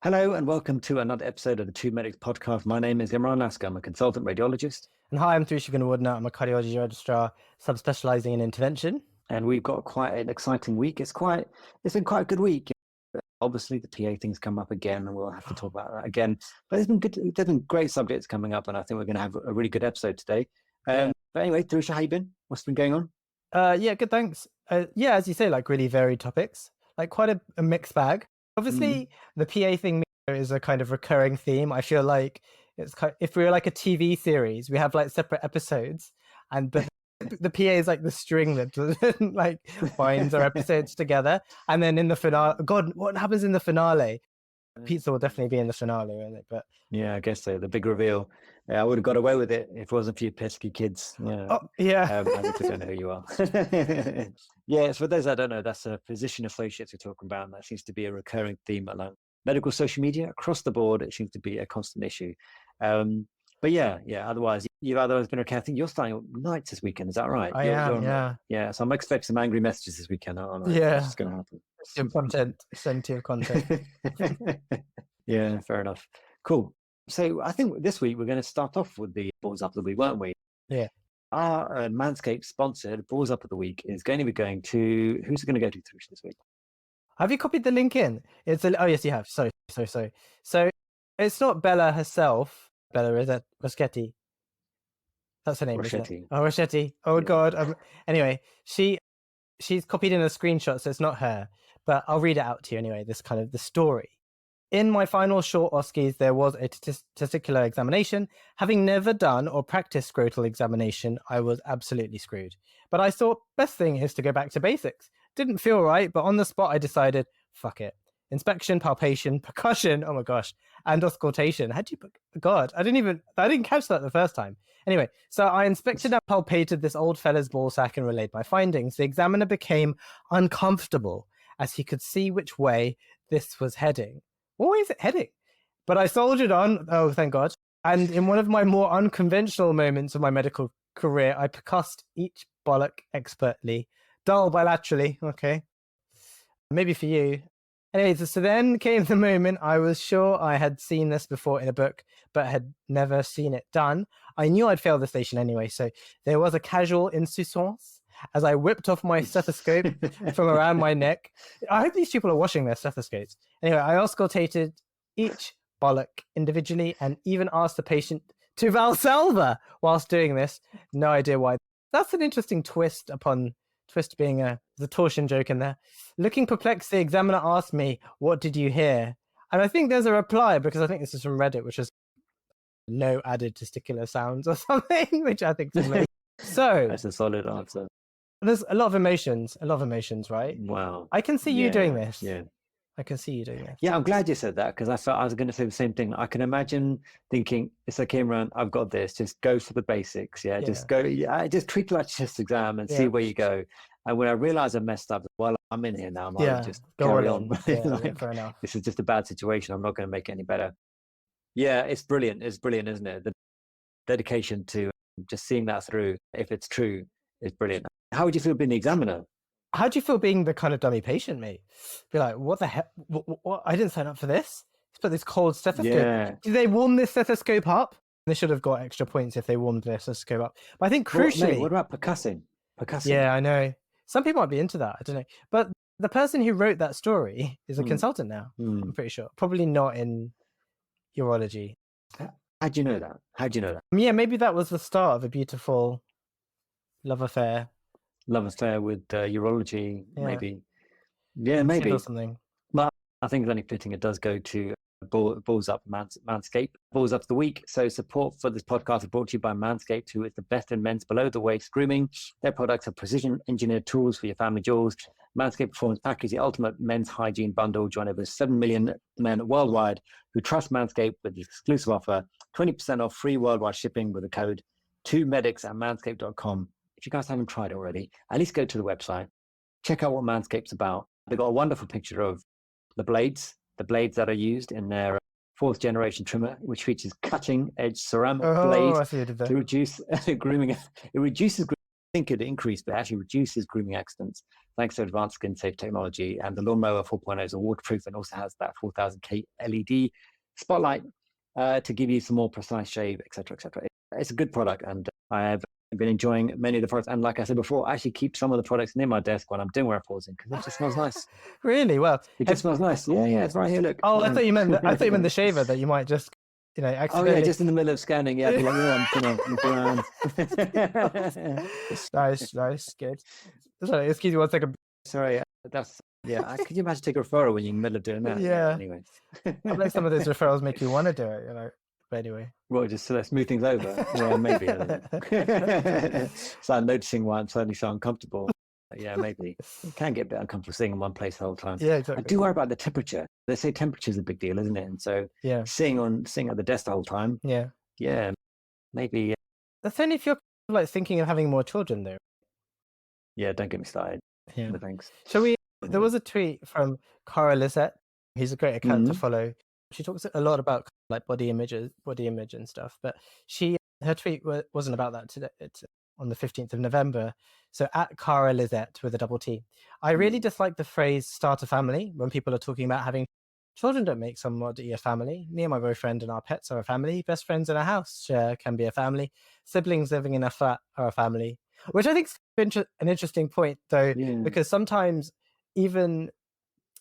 Hello and welcome to another episode of the Two Medics podcast. My name is Imran Lasker. I'm a consultant radiologist, And hi, I'm Thrush Gunawardena. I'm a cardiology registrar, subspecializing in intervention. and we've got quite an exciting week. It's been quite a good week. Obviously, the PA things come up again, and we'll have to talk about that again. But there's been great subjects coming up, and I think we're going to have a really good episode today. Yeah. But anyway, Thrush, how you been? What's been going on? Yeah, good, thanks. Yeah, as you say, like really varied topics, like quite a mixed bag. Obviously, the PA thing is a kind of recurring theme. I feel like if we were like a TV series, we have like separate episodes, but the PA is like the string that like binds our episodes together. And then in the finale, God, what happens in the finale? Pizza will definitely be in the finale, won't it? But Yeah, I guess so. The big reveal. Yeah, I would have got away with it if it wasn't for you pesky kids. Yeah. oh yeah, I just don't know who you are. Yeah, so for those I don't know, that's a physician associates we're talking about, and that seems to be a recurring theme along medical social media across the board. It seems to be a constant issue. But yeah. Otherwise, you've otherwise been okay. I think you're starting nights this weekend. Is that right? I am. Yeah, Yeah. So I'm expecting some angry messages this weekend, aren't I? yeah. That's going to happen. Plenty of content. Yeah, fair enough. Cool. So I think this week we're going to start off with the balls up of the week, weren't we? Yeah. Our Manscaped sponsored balls up of the week is going to be going to who's it going to go to Thrush this week? Have you copied the link in? Oh yes, you have. Sorry. So it's not Bella herself. Bella is it Roschetti? That's her name, isn't it? Roschetti. Oh, Roschetti. Oh Yeah. God. Anyway, she's copied in a screenshot, so it's not her. But I'll read it out to you anyway. This kind of the story. In my final short OSCEs, there was a testicular examination. Having never done or practiced scrotal examination, I was absolutely screwed. But I thought best thing is to go back to basics. Didn't feel right, but on the spot I decided, fuck it. Inspection, palpation, percussion, oh my gosh, and auscultation. God, I didn't catch that the first time. Anyway, so I inspected and palpated this old fella's ball sack and relayed my findings. The examiner became uncomfortable as he could see which way this was heading. What way is it heading? But I soldiered on, oh, thank God. And in one of my more unconventional moments of my medical career, I percussed each bollock expertly. Dull bilaterally, okay. Maybe for you. Anyways, so then came the moment I was sure I had seen this before in a book, but had never seen it done. I knew I'd fail the station anyway, so there was a casual insouciance as I whipped off my stethoscope from around my neck. I hope these people are washing their stethoscopes. Anyway, I auscultated each bollock individually and even asked the patient to Valsalva whilst doing this. No idea why. That's an interesting twist being the torsion joke in there. Looking perplexed, the examiner asked me, "What did you hear?" And I think there's a reply, because I think this is from Reddit, which is no added testicular sounds or something, which I think is amazing. So That's a solid answer. there's a lot of emotions, right? Wow. I can see you doing this. Yeah. I can see you doing this. Yeah, I'm glad you said that, because I felt I was going to say the same thing. I can imagine thinking, it's okay, Imran, I've got this. Just go for the basics. Yeah, just go. Yeah, just treat it like a chest exam and see where you go. And when I realized I messed up, well, I'm in here now. I might just carry on. Yeah, fair enough. This is just a bad situation. I'm not going to make it any better. Yeah, it's brilliant. It's brilliant, isn't it? The dedication to just seeing that through, if it's true, is brilliant. How would you feel being the examiner? How do you feel being the kind of dummy patient, mate? Be like, what the heck? What? I didn't sign up for this. Let's put this cold stethoscope. Yeah. Did they warm this stethoscope up? They should have got extra points if they warmed their stethoscope up. But I think crucially... What about percussing? Yeah, I know. Some people might be into that. I don't know. But the person who wrote that story is a consultant now, I'm pretty sure. Probably not in urology. How do you know that? Yeah, maybe that was the start of a beautiful love affair. Love affair with urology, maybe. Yeah, maybe. Or something. But I think it's only fitting it does go to Balls Up Manscaped. Balls Up the week. So support for this podcast is brought to you by Manscaped, who is the best in men's below the waist grooming. Their products are precision engineered tools for your family jewels. Manscaped Performance Package, the ultimate men's hygiene bundle. Join over 7 million men worldwide who trust Manscaped with the exclusive offer, 20% off free worldwide shipping with the code 2medics at manscaped.com. If you guys haven't tried it already, at least go to the website, check out what Manscaped's about. They've got a wonderful picture of the blades that are used in their fourth generation trimmer, which features cutting edge ceramic blades to reduce grooming. It reduces think it increased, but it actually reduces grooming accidents thanks to advanced skin safe technology. And the Lawnmower 4.0 is waterproof and also has that 4000K LED spotlight to give you some more precise shave, etc., etc. It's a good product, and I have been enjoying many of the products. And like I said before, I actually keep some of the products near my desk when I'm doing where I pause in because it just smells nice. Really? Well, It just smells nice. Yeah, it's right here. Look. Oh, I thought you meant the shaver that you might just, Oh accidentally. yeah, just in the middle of scanning. Yeah, I'd be like, I'm Nice, good. Sorry, excuse me 1 second. Sorry, that's could you imagine taking a referral when you're in the middle of doing that? Yeah. Anyway, Like some of those referrals make you want to do it, But anyway. Well, just to smooth things over. Yeah, maybe. So I'm noticing why I'm suddenly so uncomfortable. Yeah, maybe. It can get a bit uncomfortable sitting in one place the whole time. Yeah, I exactly. do worry about the temperature. They say temperature is a big deal, isn't it? And so Yeah. sitting at the desk the whole time. Yeah. Yeah, maybe. That's only if you're like thinking of having more children, though. Yeah, don't get me started. Yeah. No, thanks. Shall we? There was a tweet from Cara Lizette. He's a great account to Mhm. follow. She talks a lot about like body image and stuff. But her tweet wasn't about that today. It's on the 15th of November. So at Cara Lizette with a double T. I really dislike the phrase "start a family" when people are talking about having children. Don't make somebody a family. Me and my boyfriend and our pets are a family. Best friends in a house can be a family. Siblings living in a flat are a family. Which I think is an interesting point, though, Yeah. because sometimes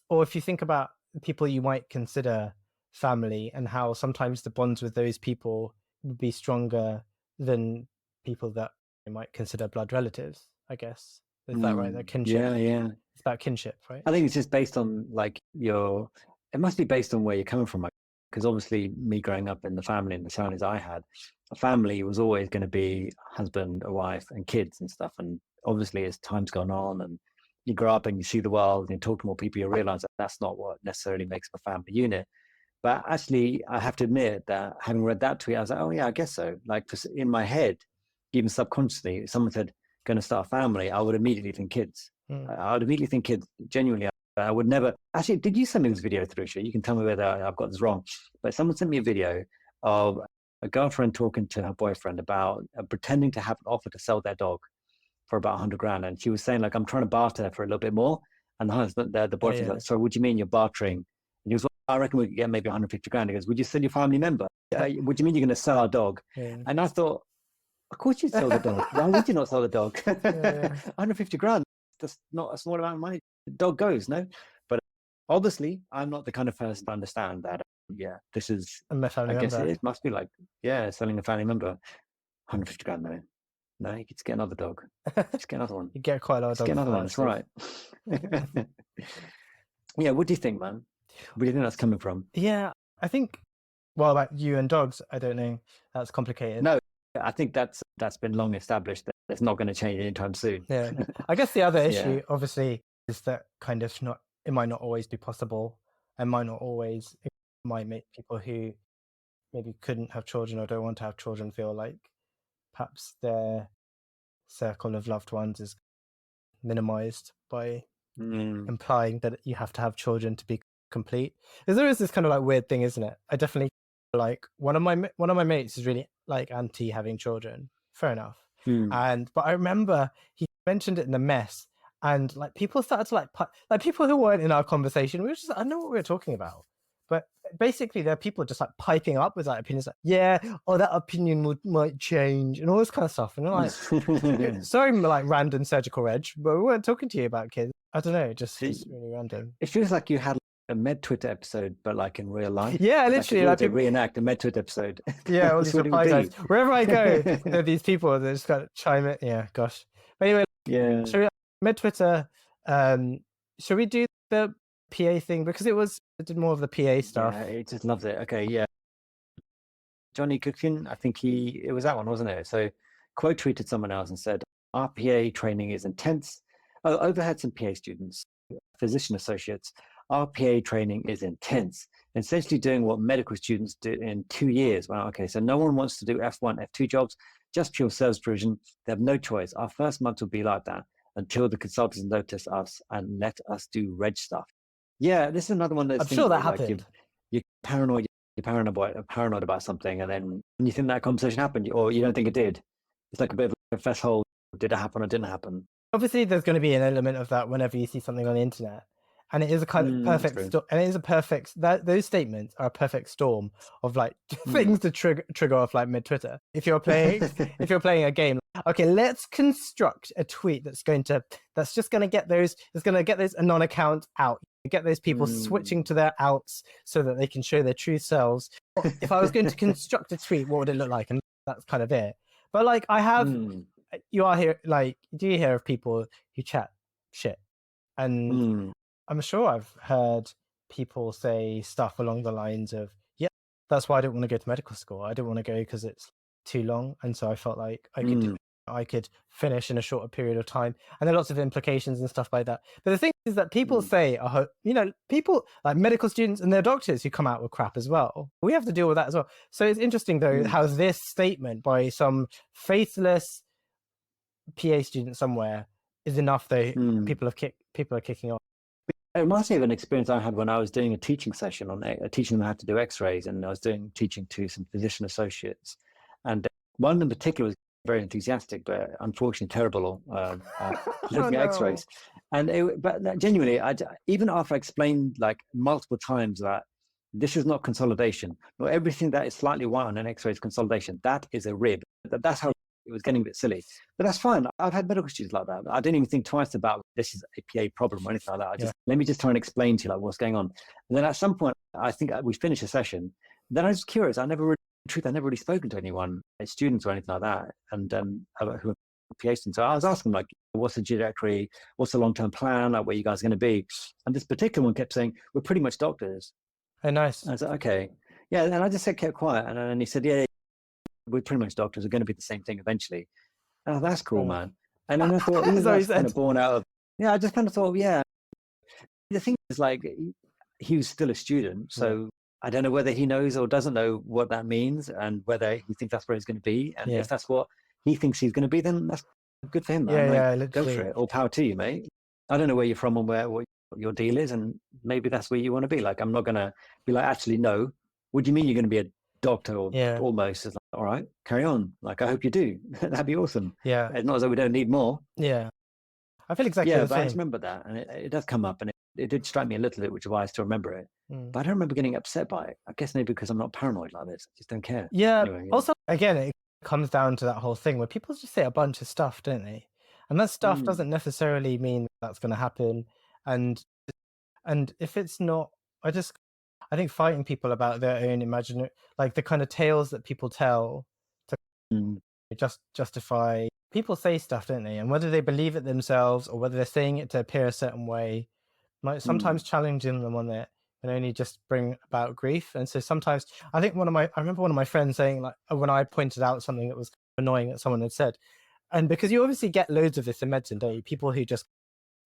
or if you think about people you might consider family and how sometimes the bonds with those people would be stronger than people that you might consider blood relatives, I guess. Is that right? That kinship. Yeah. It's about kinship, right? I think it's just based on it must be based on where you're coming from. Because obviously me growing up in the family and the surroundings I had, a family was always going to be husband, a wife and kids and stuff. And obviously as time's gone on and you grow up and you see the world and you talk to more people, you realize that that's not what necessarily makes a family unit. But actually, I have to admit that having read that tweet, I was like, oh yeah, I guess so. Like in my head, even subconsciously, if someone said, going to start a family, I would immediately think kids. I would immediately think kids, genuinely. I would never, actually, did you send me this video through? You can tell me whether I've got this wrong. But someone sent me a video of a girlfriend talking to her boyfriend about pretending to have an offer to sell their dog for about 100 grand. And she was saying, like, I'm trying to barter for a little bit more. And the husband, the boyfriend's like, sorry, what do you mean you're bartering? And he was like, I reckon we could get maybe 150 grand. He goes, would you sell your family member? What do you mean you're going to sell our dog? Yeah. And I thought, of course you'd sell the dog. Why would you not sell the dog? 150 grand. That's not a small amount of money. The dog goes, no? But obviously, I'm not the kind of person to understand that. This is, I guess it must be like, selling a family member. 150 grand, though. No, you could just get another dog. Just get another one. You get quite a lot of dogs. Get another one, that's right. Yeah, what do you think, man? Where do you think that's coming from? Yeah, I think, well, about you and dogs, I don't know. That's complicated. No, I think that's been long established that it's not going to change anytime soon. Yeah. I guess the other issue, obviously, is that kind of it might not always be possible and it might make people who maybe couldn't have children or don't want to have children feel like perhaps their circle of loved ones is minimized by implying that you have to have children to be complete. Because there is this kind of like weird thing, isn't it? I definitely like one of my mates is really like anti having children. Fair enough. But I remember he mentioned it in the mess, and like people started to like people who weren't in our conversation. We were just I know what we were talking about, but basically there are people just like piping up with like opinions like that opinion might change and all this kind of stuff. And I'm like, sorry, like random surgical reg, but we weren't talking to you about kids. I don't know, it's really random. It feels like you had a Med Twitter episode, but like in real life. Yeah, literally. Like people reenact a Med Twitter episode. Yeah, all these reply guys. Wherever I go, there are these people that just got to chime in. Yeah, gosh. But anyway, should we Med Twitter? Should we do the PA thing because it did more of the PA stuff? Yeah, it just loves it. Okay, yeah. Johnny Cookin, I think it was that one, wasn't it? So, quote tweeted someone else and said, "Our PA training is intense. Oh, overhead some PA students, physician associates. Our PA training is intense, essentially doing what medical students do in 2 years." Wow, okay, so no one wants to do F1, F2 jobs, just pure service provision. They have no choice. Our first month will be like that until the consultants notice us and let us do reg stuff. Yeah, this is another one that's. I'm sure that happened. You're paranoid. You're paranoid about something, and then when you think that conversation happened, or you don't think it did, it's like a bit of a fess hole Did it happen or didn't happen? Obviously, there's going to be an element of that whenever you see something on the internet, and it is a kind of That's perfect true. storm. And it is a perfect that those statements are a perfect storm of like things to trigger off like mid Twitter. If you're playing a game, okay, let's construct a tweet that's just going to get those anon accounts out. Get those people switching to their outs so that they can show their true selves. If I was going to construct a tweet, what would it look like? And that's kind of it. But like I have. You are here, like, do you hear of people who chat shit? And I'm sure I've heard people say stuff along the lines of, yeah, that's why I didn't want to go to medical school. I didn't want to go because it's too long. And so I felt like I could finish in a shorter period of time. And there are lots of implications and stuff like that. But the thing is that people say, people like medical students and their doctors who come out with crap as well. We have to deal with that as well. So it's interesting, though, how this statement by some faithless PA student somewhere is enough though. People are kicking off. It reminds me of an experience I had when I was doing a teaching session on teaching them how to do x-rays, and I was teaching to some physician associates, and one in particular was very enthusiastic but unfortunately terrible looking at x-rays. And but genuinely, even after I explained like multiple times that this is not consolidation, or everything that is slightly white on an x-ray is consolidation, that is a rib. That's how it was getting a bit silly, but that's fine. I've had medical students like that. I didn't even think twice about this is a PA problem or anything like that. Let me just try and explain to you like what's going on. And then at some point, I think we finished a session. Then I was curious. I never really spoken to anyone, students or anything like that, and who are PA students. So I was asking like, what's the trajectory? What's the long-term plan? Like, where you guys are going to be? And this particular one kept saying, we're pretty much doctors. Oh, nice. And I said, okay, yeah. And I just kept quiet. And then he said, yeah, we're pretty much doctors. Are going to be the same thing eventually. Oh, that's cool, man. And then I thought, that's kind of born out of, I just kind of thought, yeah. The thing is, like, he was still a student, so I don't know whether he knows or doesn't know what that means, and whether he thinks that's where he's going to be. And if that's what he thinks he's going to be, then that's good for him, man. Go for it. All power to you, mate. I don't know where you're from and what your deal is, and maybe that's where you want to be. Like, I'm not going to be like, actually, no. What do you mean you're going to be a doctor or almost? It's like, all right, carry on. Like, I hope you do. That'd be awesome. Yeah. It's not as though we don't need more. Yeah. I feel exactly the same. But I just remember that, and it does come up, and it did strike me a little bit, which is why I still remember it. But I don't remember getting upset by it. I guess maybe because I'm not paranoid like this. I just don't care. Yeah. Anyway, also, again, it comes down to that whole thing where people just say a bunch of stuff, don't they? And that stuff doesn't necessarily mean that's going to happen. And if it's not, I think fighting people about their own imaginary, like the kind of tales that people tell to just justify. People say stuff, don't they? And whether they believe it themselves or whether they're saying it to appear a certain way, like sometimes challenging them on it can only just bring about grief. And so sometimes I remember one of my friends saying, like, when I pointed out something that was annoying that someone had said, and because you obviously get loads of this in medicine, don't you? People who just,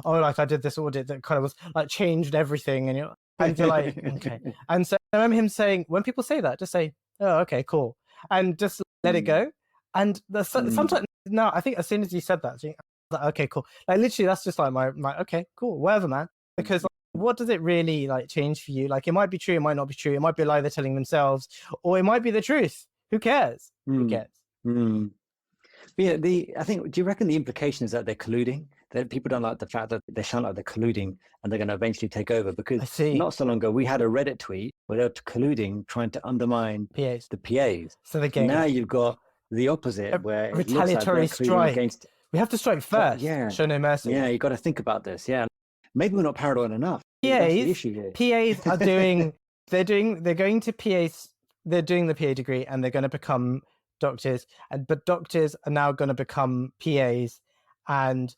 like, I did this audit that kind of was like changed everything, and you're like, okay. And so I remember him saying, when people say that, just say, oh, okay, cool, and just let it go. And sometimes now, I think as soon as you said that, I was like, okay, cool. Like, literally, that's just like my okay, cool, whatever, man. Because like, what does it really like change for you? Like, it might be true, it might not be true. It might be a lie they're telling themselves, or it might be the truth. Who cares? Who cares? Yeah, I think. Do you reckon the implication is that they're colluding? That people don't like the fact that they sound like they're colluding, and they're going to eventually take over? Because not so long ago, we had a Reddit tweet where they were colluding, trying to undermine the PAs. So now you've got the opposite, where it retaliatory looks like strike. Against, we have to strike first. Show no mercy. Yeah, you got to think about this. Yeah, maybe we're not paranoid enough. PAs, the issue here. PAs are doing. They're going to PAs. They're doing the PA degree, and they're going to become doctors. But doctors are now going to become PAs, and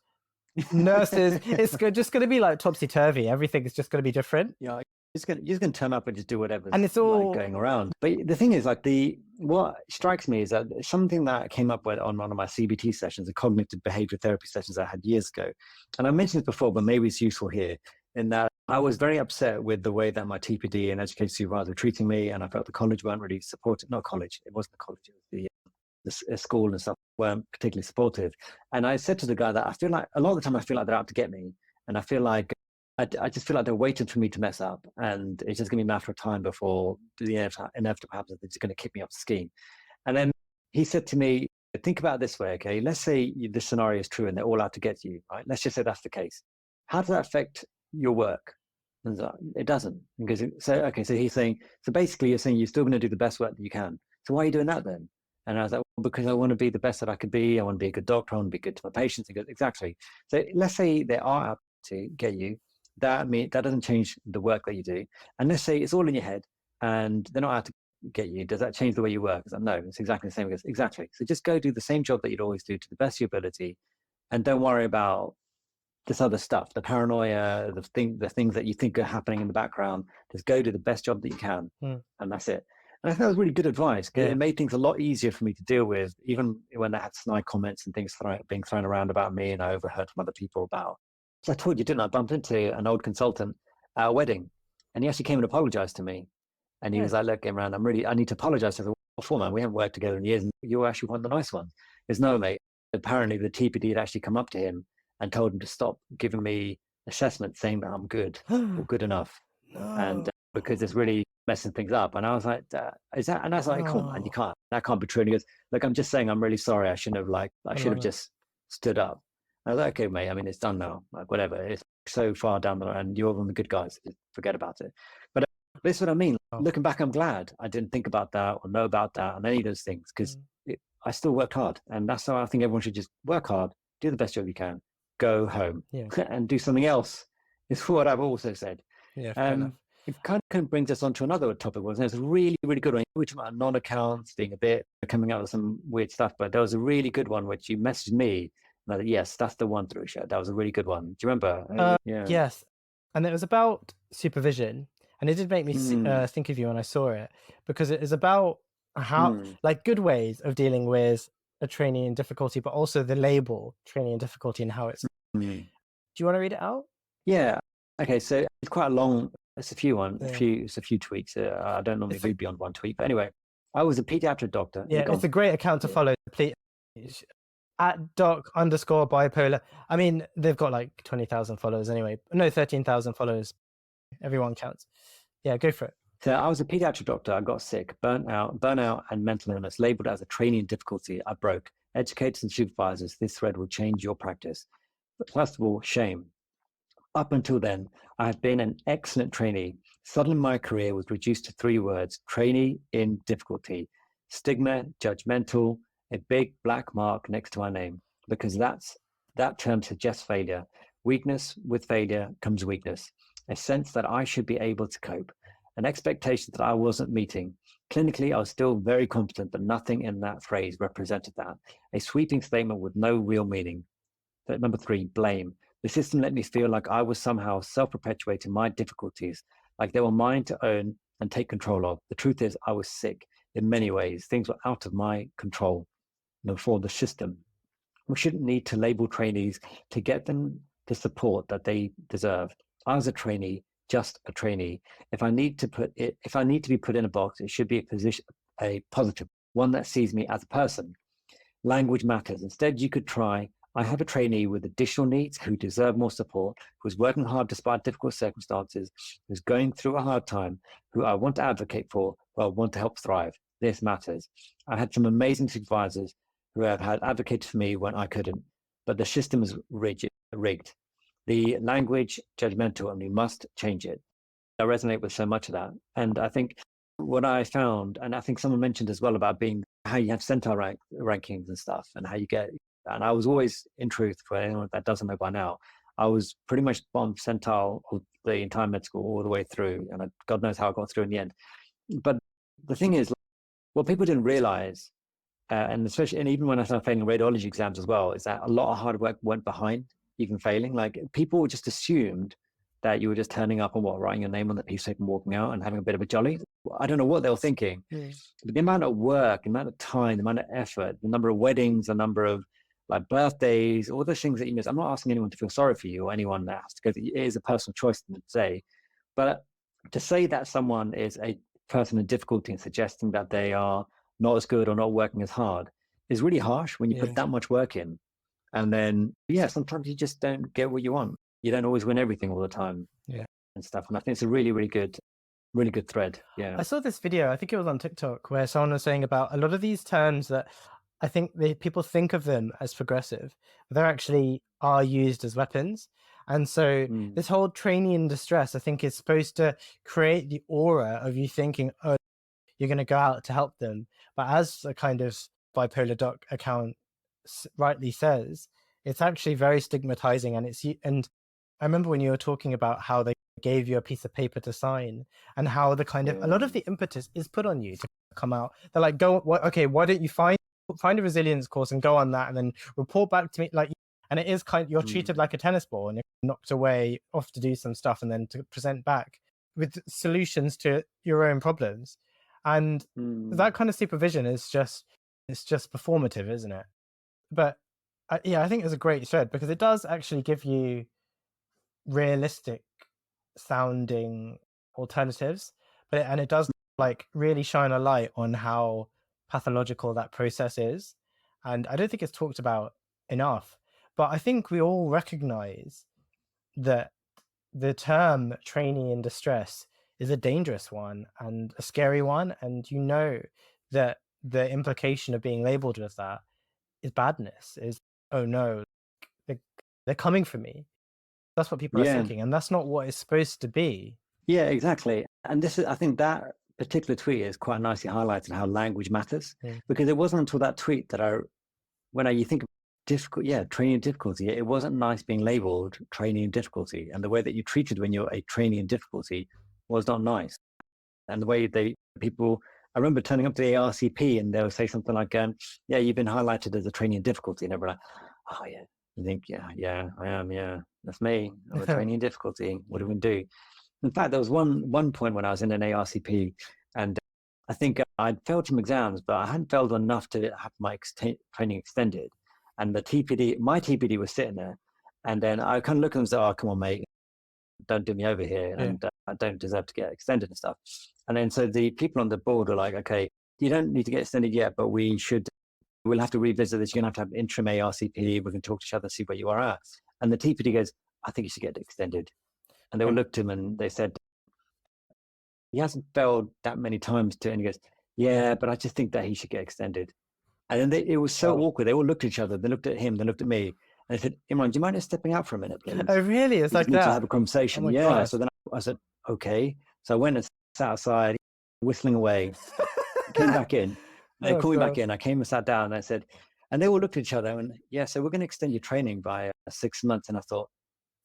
nurses. It's just going to be like topsy turvy. Everything is just going to be different. Yeah. You're just going to turn up and just do whatever, and it's all like going around. But the thing is, like, what strikes me is that something that came up with on one of my CBT sessions, the cognitive behavior therapy sessions I had years ago, and I mentioned this before, but maybe it's useful here. In that I was very upset with the way that my TPD and education supervisor were treating me, and I felt the college weren't really supportive. Not college, it wasn't the college, it was the school and stuff weren't particularly supportive. And I said to the guy that I feel like a lot of the time I feel like they're out to get me, and I feel like I just feel like they're waiting for me to mess up, and it's just going to be a matter of time before the inevitable happens. They're just going to kick me off the scheme. And then he said to me, think about it this way, okay? Let's say this scenario is true and they're all out to get you, right? Let's just say that's the case. How does that affect your work? And it doesn't. Because so he's saying, so basically you're saying you're still going to do the best work that you can. So why are you doing that then? And I was like, well, because I want to be the best that I could be. I want to be a good doctor. I want to be good to my patients. Exactly. So let's say they are out to get you. That doesn't change the work that you do. And let's say it's all in your head and they're not out to get you. Does that change the way you work? Like, no, it's exactly the same. Exactly. So just go do the same job that you'd always do to the best of your ability, and don't worry about this other stuff, the paranoia, the things that you think are happening in the background. Just go do the best job that you can, and that's it. And I think that was really good advice. Yeah. It made things a lot easier for me to deal with, even when I had snide comments and things being thrown around about me, and I overheard from other people about. So I told you, didn't I? Bumped into an old consultant at a wedding, and he actually came and apologized to me. And he was like, look, Imran, I need to apologize to the foreman. We haven't worked together in years, and you're actually one of the nice ones. There's no, mate. Apparently the TPD had actually come up to him and told him to stop giving me assessments saying that I'm good or good enough. No. And because it's really messing things up. And I was like, is that? And I was like, come on, man, that can't be true. And he goes, look, I'm just saying, I'm really sorry. I shouldn't have I should have just stood up. I was like, okay, mate, I mean, it's done now, like whatever. It's so far down the line and you're one of the good guys. Forget about it. But this is what I mean. Looking back, I'm glad I didn't think about that or know about that and any of those things, because I still worked hard. And that's how I think everyone should just work hard, do the best job you can, go home and do something else, is what I've also said. Yeah, it kind of brings us on to another topic. It's a really, really good one. We talked about non-accounts being a bit coming out with some weird stuff, but there was a really good one which you messaged me. Like, yes, that's the one, Thrisha. That was a really good one. Do you remember? Yes. And it was about supervision. And it did make me think of you when I saw it, because it is about how, like, good ways of dealing with a trainee in difficulty, but also the label trainee in difficulty and how it's. Do you want to read it out? Yeah. Okay. So it's quite a long. It's a few tweets. I don't normally read beyond one tweet, but anyway, I was a pediatric doctor. Yeah, it's a great account to follow. Please, at doc_bipolar. I mean, they've got like 20,000 followers anyway. No, 13,000 followers. Everyone counts. Yeah, go for it. So I was a pediatric doctor. I got sick, burnout and mental illness, labeled as a trainee in difficulty. I broke. Educators and supervisors, this thread will change your practice. But first of all, shame. Up until then, I had been an excellent trainee. Suddenly my career was reduced to 3 words: trainee in difficulty. Stigma, judgmental, a big black mark next to my name, because that term suggests failure. Weakness, with failure comes weakness. A sense that I should be able to cope, an expectation that I wasn't meeting. Clinically, I was still very competent, but nothing in that phrase represented that. A sweeping statement with no real meaning. But number 3, blame. The system let me feel like I was somehow self-perpetuating my difficulties, like they were mine to own and take control of. The truth is, I was sick in many ways. Things were out of my control. And for the system, we shouldn't need to label trainees to get them the support that they deserve. I was a trainee, just a trainee. If I need to be put in a box, it should be a positive one that sees me as a person. Language matters. Instead, you could try, I have a trainee with additional needs who deserve more support, who's working hard despite difficult circumstances, who's going through a hard time, who I want to advocate for, who I want to help thrive. This matters. I had some amazing supervisors who have had advocated for me when I couldn't, but the system is rigged. The language judgmental, and we must change it. I resonate with so much of that. And I think what I found, and I think someone mentioned as well about being how you have centile rankings and stuff, and how you get, and I was always, in truth, for anyone that doesn't know by now, I was pretty much bottom percentile of the entire med school all the way through, and God knows how I got through in the end. But the thing is, what people didn't realize, and especially, and even when I started failing radiology exams as well, is that a lot of hard work went behind even failing. Like, people just assumed that you were just turning up and writing your name on the piece of paper and walking out and having a bit of a jolly. I don't know what they were thinking, but the amount of work, the amount of time, the amount of effort, the number of weddings, the number of like birthdays, all those things that you miss. I'm not asking anyone to feel sorry for you or anyone that has to go. It is a personal choice to say, but to say that someone is a person in difficulty and suggesting that they are not as good or not working as hard is really harsh when you put that much work in. And then, sometimes you just don't get what you want. You don't always win everything all the time and stuff. And I think it's a really, really good thread. Yeah. I saw this video, I think it was on TikTok, where someone was saying about a lot of these terms that I think people think of them as progressive, but they're actually are used as weapons. And so Mm, this whole training in distress, I think, is supposed to create the aura of you thinking, oh, you're going to go out to help them. But as the kind of bipolar doc account rightly says, it's actually very stigmatizing. And I remember when you were talking about how they gave you a piece of paper to sign, and how the kind of a lot yeah. of the impetus is put on you to come out. They're like, go, okay, why don't you find a resilience course and go on that, and then report back to me, like. And it is you're treated Mm, like a tennis ball, and you're knocked away off to do some stuff, and then to present back with solutions to your own problems. And mm. that kind of supervision is just, it's just performative, isn't it? But yeah, I think it's a great thread because it does actually give you realistic sounding alternatives, and it does like really shine a light on how pathological that process is. And I don't think it's talked about enough, but I think we all recognize that the term trainee in distress is a dangerous one and a scary one, and that the implication of being labeled with that is badness, is, oh no, they're, they're coming for me. That's what people are Yeah, thinking, and that's not what it's supposed to be. yeah, exactly. And this is, I think that particular tweet is quite nicely highlighted how language matters, Mm. because it wasn't until that tweet that you think of difficult, yeah, training difficulty, it wasn't nice being labeled training difficulty. And the way that you treated when you're a training in difficulty was not nice. And the way people, I remember turning up to the ARCP and they'll say something like, yeah, you've been highlighted as a training in difficulty. And everyone like, oh, yeah. You think, yeah, I am. Yeah, that's me. I'm a training in difficulty. What do we do? In fact, there was one point when I was in an ARCP, and I think I'd failed some exams, but I hadn't failed enough to have my training extended. And my TPD was sitting there, and then I kind of look at him and say, "Oh, come on, mate, don't do me over here, Yeah. and I don't deserve to get extended and stuff." And then so the people on the board are like, "Okay, you don't need to get extended yet, but we'll have to revisit this. You're gonna have an interim ARCP. We can talk to each other, see where you are at." And the TPD goes, "I think you should get extended." And they all Yeah. looked at him and they said, he hasn't failed that many times to, and he goes, yeah, but I just think that he should get extended. And then it was so Wow. awkward. They all looked at each other. They looked at him. They looked at me. And they said, Imran, do you mind just stepping out for a minute, please? Oh, really? It's We just like need to have that? a Oh conversation. my Yeah. gosh. So then I said, okay. So I went and sat outside, whistling away, came back in. They Oh, called me back gosh. in. I came and sat down and I said, and they all looked at each other and, yeah, so we're going to extend your training by 6 months. And I thought,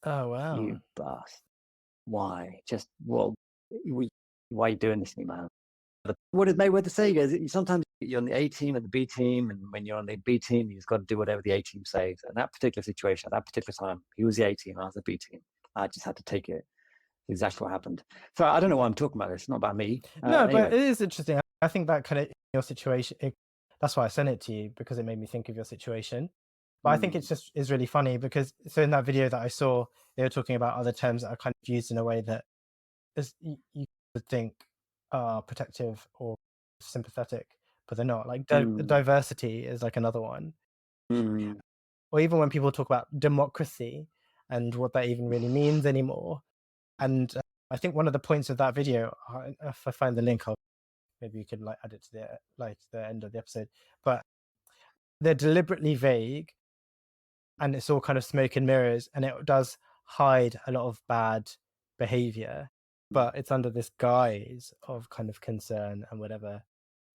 Oh, wow. you bastard. Why? Just, well, why are you doing this to me, man? What did Mayweather say? He goes, sometimes you're on the A team and the B team, and when you're on the B team, you've got to do whatever the A team says. And that particular situation, at that particular time, he was the A team, I was the B team. I just had to take it. Exactly what happened. So I don't know why I'm talking about this. It's not about me. No, but Anyway. it is interesting. I think that kind of your situation, that's why I sent it to you, because it made me think of your situation. But I think it's Mm, just is really funny because so in that video that I saw, they were talking about other terms that are kind of used in a way that is you would think are protective or sympathetic, but they're not. Like mm, diversity is like another one, mm. or even when people talk about democracy and what that even really means anymore. And I think one of the points of that video, if I find the link, maybe you could like add it to the end of the episode. But they're deliberately vague, and it's all kind of smoke and mirrors, and it does hide a lot of bad behavior, but it's under this guise of kind of concern and whatever.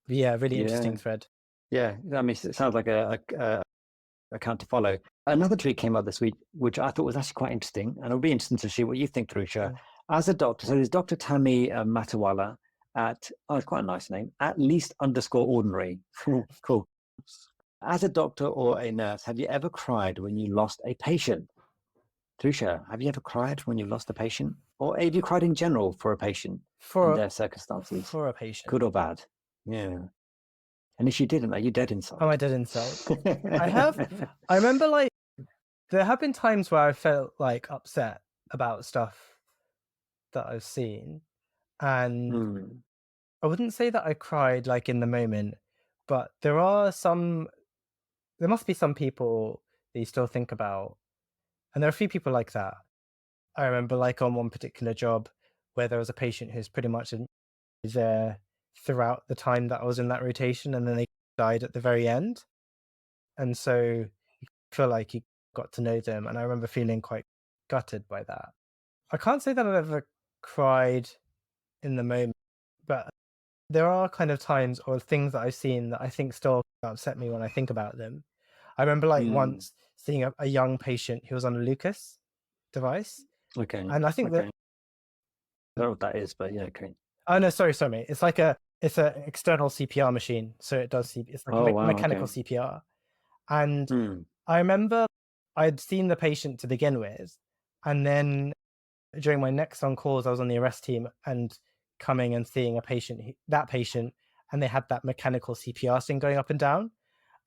But yeah, really Yeah. interesting thread. Yeah. I mean, it sounds like a account to follow. Another tweet came out this week, which I thought was actually quite interesting, and it'll be interesting to see what you think, Trusha. Mm. As a doctor, so there's Dr. Tammy Matawala at, oh, it's quite a nice name, at least underscore ordinary. Cool. As a doctor or a nurse, have you ever cried when you lost a patient? Trusha, have you ever cried when you lost a patient? Or have you cried in general for a patient in For their circumstances, for a patient. good or bad? Yeah. And if you didn't, are you dead Oh, I inside? did inside. I have. I remember like there have been times where I felt like upset about stuff that I've seen, and Hmm. I wouldn't say that I cried like in the moment, but there must be some people that you still think about, and there are a few people like that. I remember like on one particular job where there was a patient who's pretty much there throughout the time that I was in that rotation, and then they died at the very end. and so you feel like you got to know them. And I remember feeling quite gutted by that. I can't say that I've ever cried in the moment, but there are kind of times or things that I've seen that I think still upset me when I think about them. I remember like once seeing a young patient who was on a Lucas device, Okay. and I think that I don't know what that is, but yeah, okay. oh no, sorry, mate. It's like it's an external CPR machine, so it does it's like Oh, wow. mechanical Okay. CPR. And Mm. I remember I'd seen the patient to begin with, and then during my next on calls, I was on the arrest team and coming and seeing that patient, and they had that mechanical CPR thing going up and down.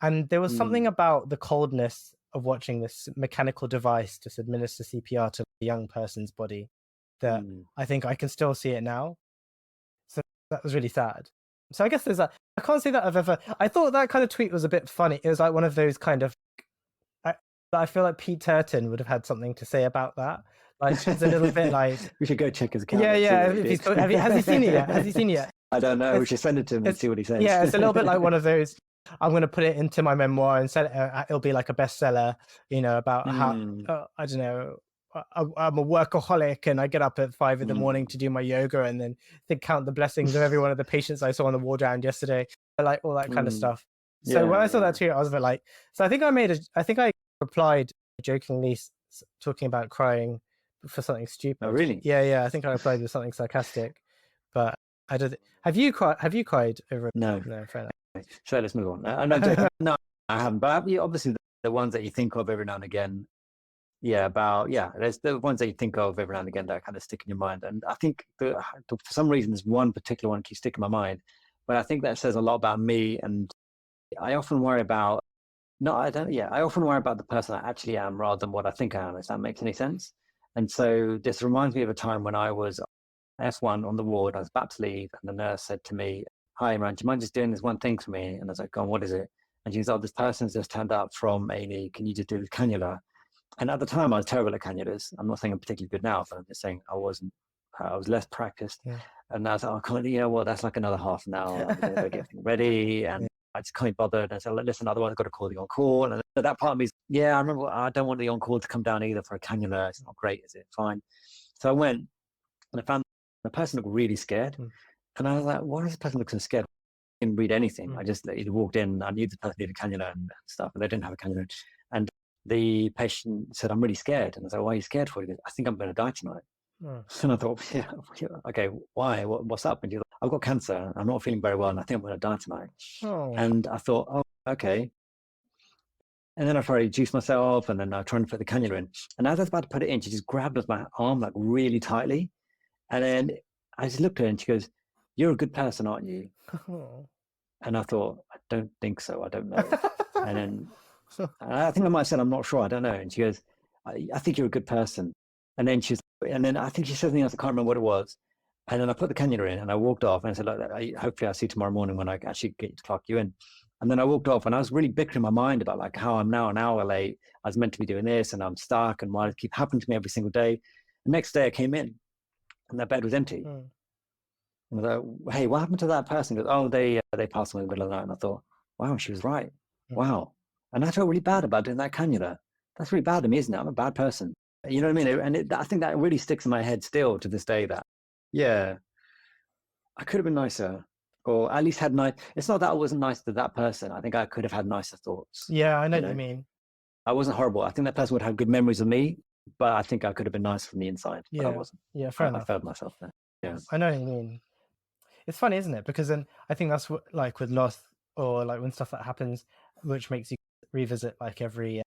And there was something about the coldness of watching this mechanical device just administer CPR to a young person's body that I think I can still see it now. So that was really sad. So I guess there's that. I can't say that I thought that kind of tweet was a bit funny. It was like one of those kind of, I feel like Pete Turton would have had something to say about that. Like it's a little bit like We should go check his account. yeah. Has he seen it yet? Has he seen it yet? I don't know. We should send it to him and see what he says. Yeah, it's a little bit like one of those. I'm going to put it into my memoir and sell it. It'll be like a bestseller, about how I don't know. I'm a workaholic and I get up at 5 in the morning to do my yoga and then count the blessings of every one of the patients I saw on the ward round yesterday, like all that kind of stuff. So when I saw that tweet, I was a bit like, so I think I replied jokingly talking about crying for something stupid. Oh, really? Yeah. I think I replied with something sarcastic, but I don't. Have you cried over? No. No, fair enough. So let's move on. No, I haven't. But obviously, the ones that you think of every now and again. There's the ones that you think of every now and again that kind of stick in your mind. And I think for some reason, there's one particular one that keeps sticking in my mind. But I think that says a lot about me. And I often worry about, I often worry about the person I actually am rather than what I think I am, if that makes any sense. And so this reminds me of a time when I was F1 on the ward. I was about to leave, and the nurse said to me, "Hi, Imran, do you mind just doing this one thing for me?" And I was like, "Go on, what is it?" And she was, "Oh, this person's just turned up from A&E. Can you just do the cannula?" And at the time, I was terrible at cannulas. I'm not saying I'm particularly good now, but I'm just saying I wasn't. I was less practiced. Yeah. And I was like, "Oh, can't you? Well, that's like another half an hour. I'm going to go get things ready." And I just can't be bothered. And I said, "Listen, otherwise I've got to call the on-call." And that part of me is, I remember I don't want the on-call to come down either for a cannula. It's not great, is it? Fine. So I went and I found the person looked really scared. And I was like, why does this person look so scared? I didn't read anything. I just either walked in, I knew the person needed a cannula and stuff, but they didn't have a cannula. And the patient said, "I'm really scared." And I said, "Why are you scared for?" He goes, "I think I'm going to die tonight." And I thought, okay, why? What's up? And she's like, "I've got cancer. I'm not feeling very well, and I think I'm going to die tonight." And I thought, oh, okay. And then I tried to juice myself, and then I tried to put the cannula in. And as I was about to put it in, she just grabbed my arm like really tightly. And then I just looked at her and she goes, "You're a good person, aren't you?" And I thought, I don't think so. I don't know. And then I think I might have said, "I'm not sure. I don't know." And she goes, I think you're a good person." And then I think she said something else. I can't remember what it was. And then I put the cannula in and I walked off and I said, "Look, hopefully I'll see you tomorrow morning when I actually get to clock you in." And then I walked off and I was really bickering in my mind about like how I'm now an hour late. I was meant to be doing this and I'm stuck and why it keep happening to me every single day. The next day I came in and that bed was empty. And I was like, "Hey, what happened to that person?" He goes, "Oh, they passed away in the middle of the night." And I thought, wow, she was right. Wow. And I felt really bad about doing that cannula. That's really bad of me, isn't it? I'm a bad person. You know what I mean? And I think that really sticks in my head still to this day that, I could have been nicer or at least had nice. It's not that I wasn't nice to that person. I think I could have had nicer thoughts. Yeah, I know what you mean. I wasn't horrible. I think that person would have good memories of me, but I think I could have been nice from the inside. Yeah. But I wasn't. Yeah, fair enough. I failed myself there. Yeah. I know what you mean. It's funny, isn't it? Because then I think that's what, like with loss or like when stuff that happens, which makes you revisit like everything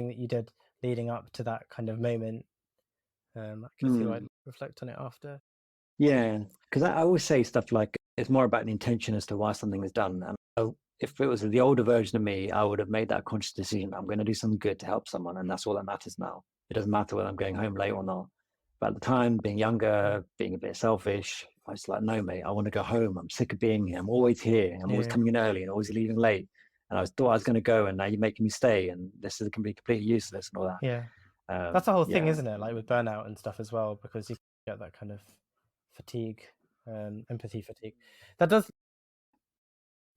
that you did leading up to that kind of moment. I can see why I'd reflect on it after. Yeah, because I always say stuff like it's more about the intention as to why something is done. And if it was the older version of me, I would have made that conscious decision. I'm going to do something good to help someone, and that's all that matters now. It doesn't matter whether I'm going home late or not. But at the time, being younger, being a bit selfish, I was like, "No, mate, I want to go home. I'm sick of being here. I'm always here. I'm always coming in early and always leaving late. And I thought I was going to go, and now you're making me stay, and this is going to be completely useless and all that." Yeah, that's the whole thing, isn't it? Like with burnout and stuff as well, because you get that kind of fatigue, empathy fatigue. That does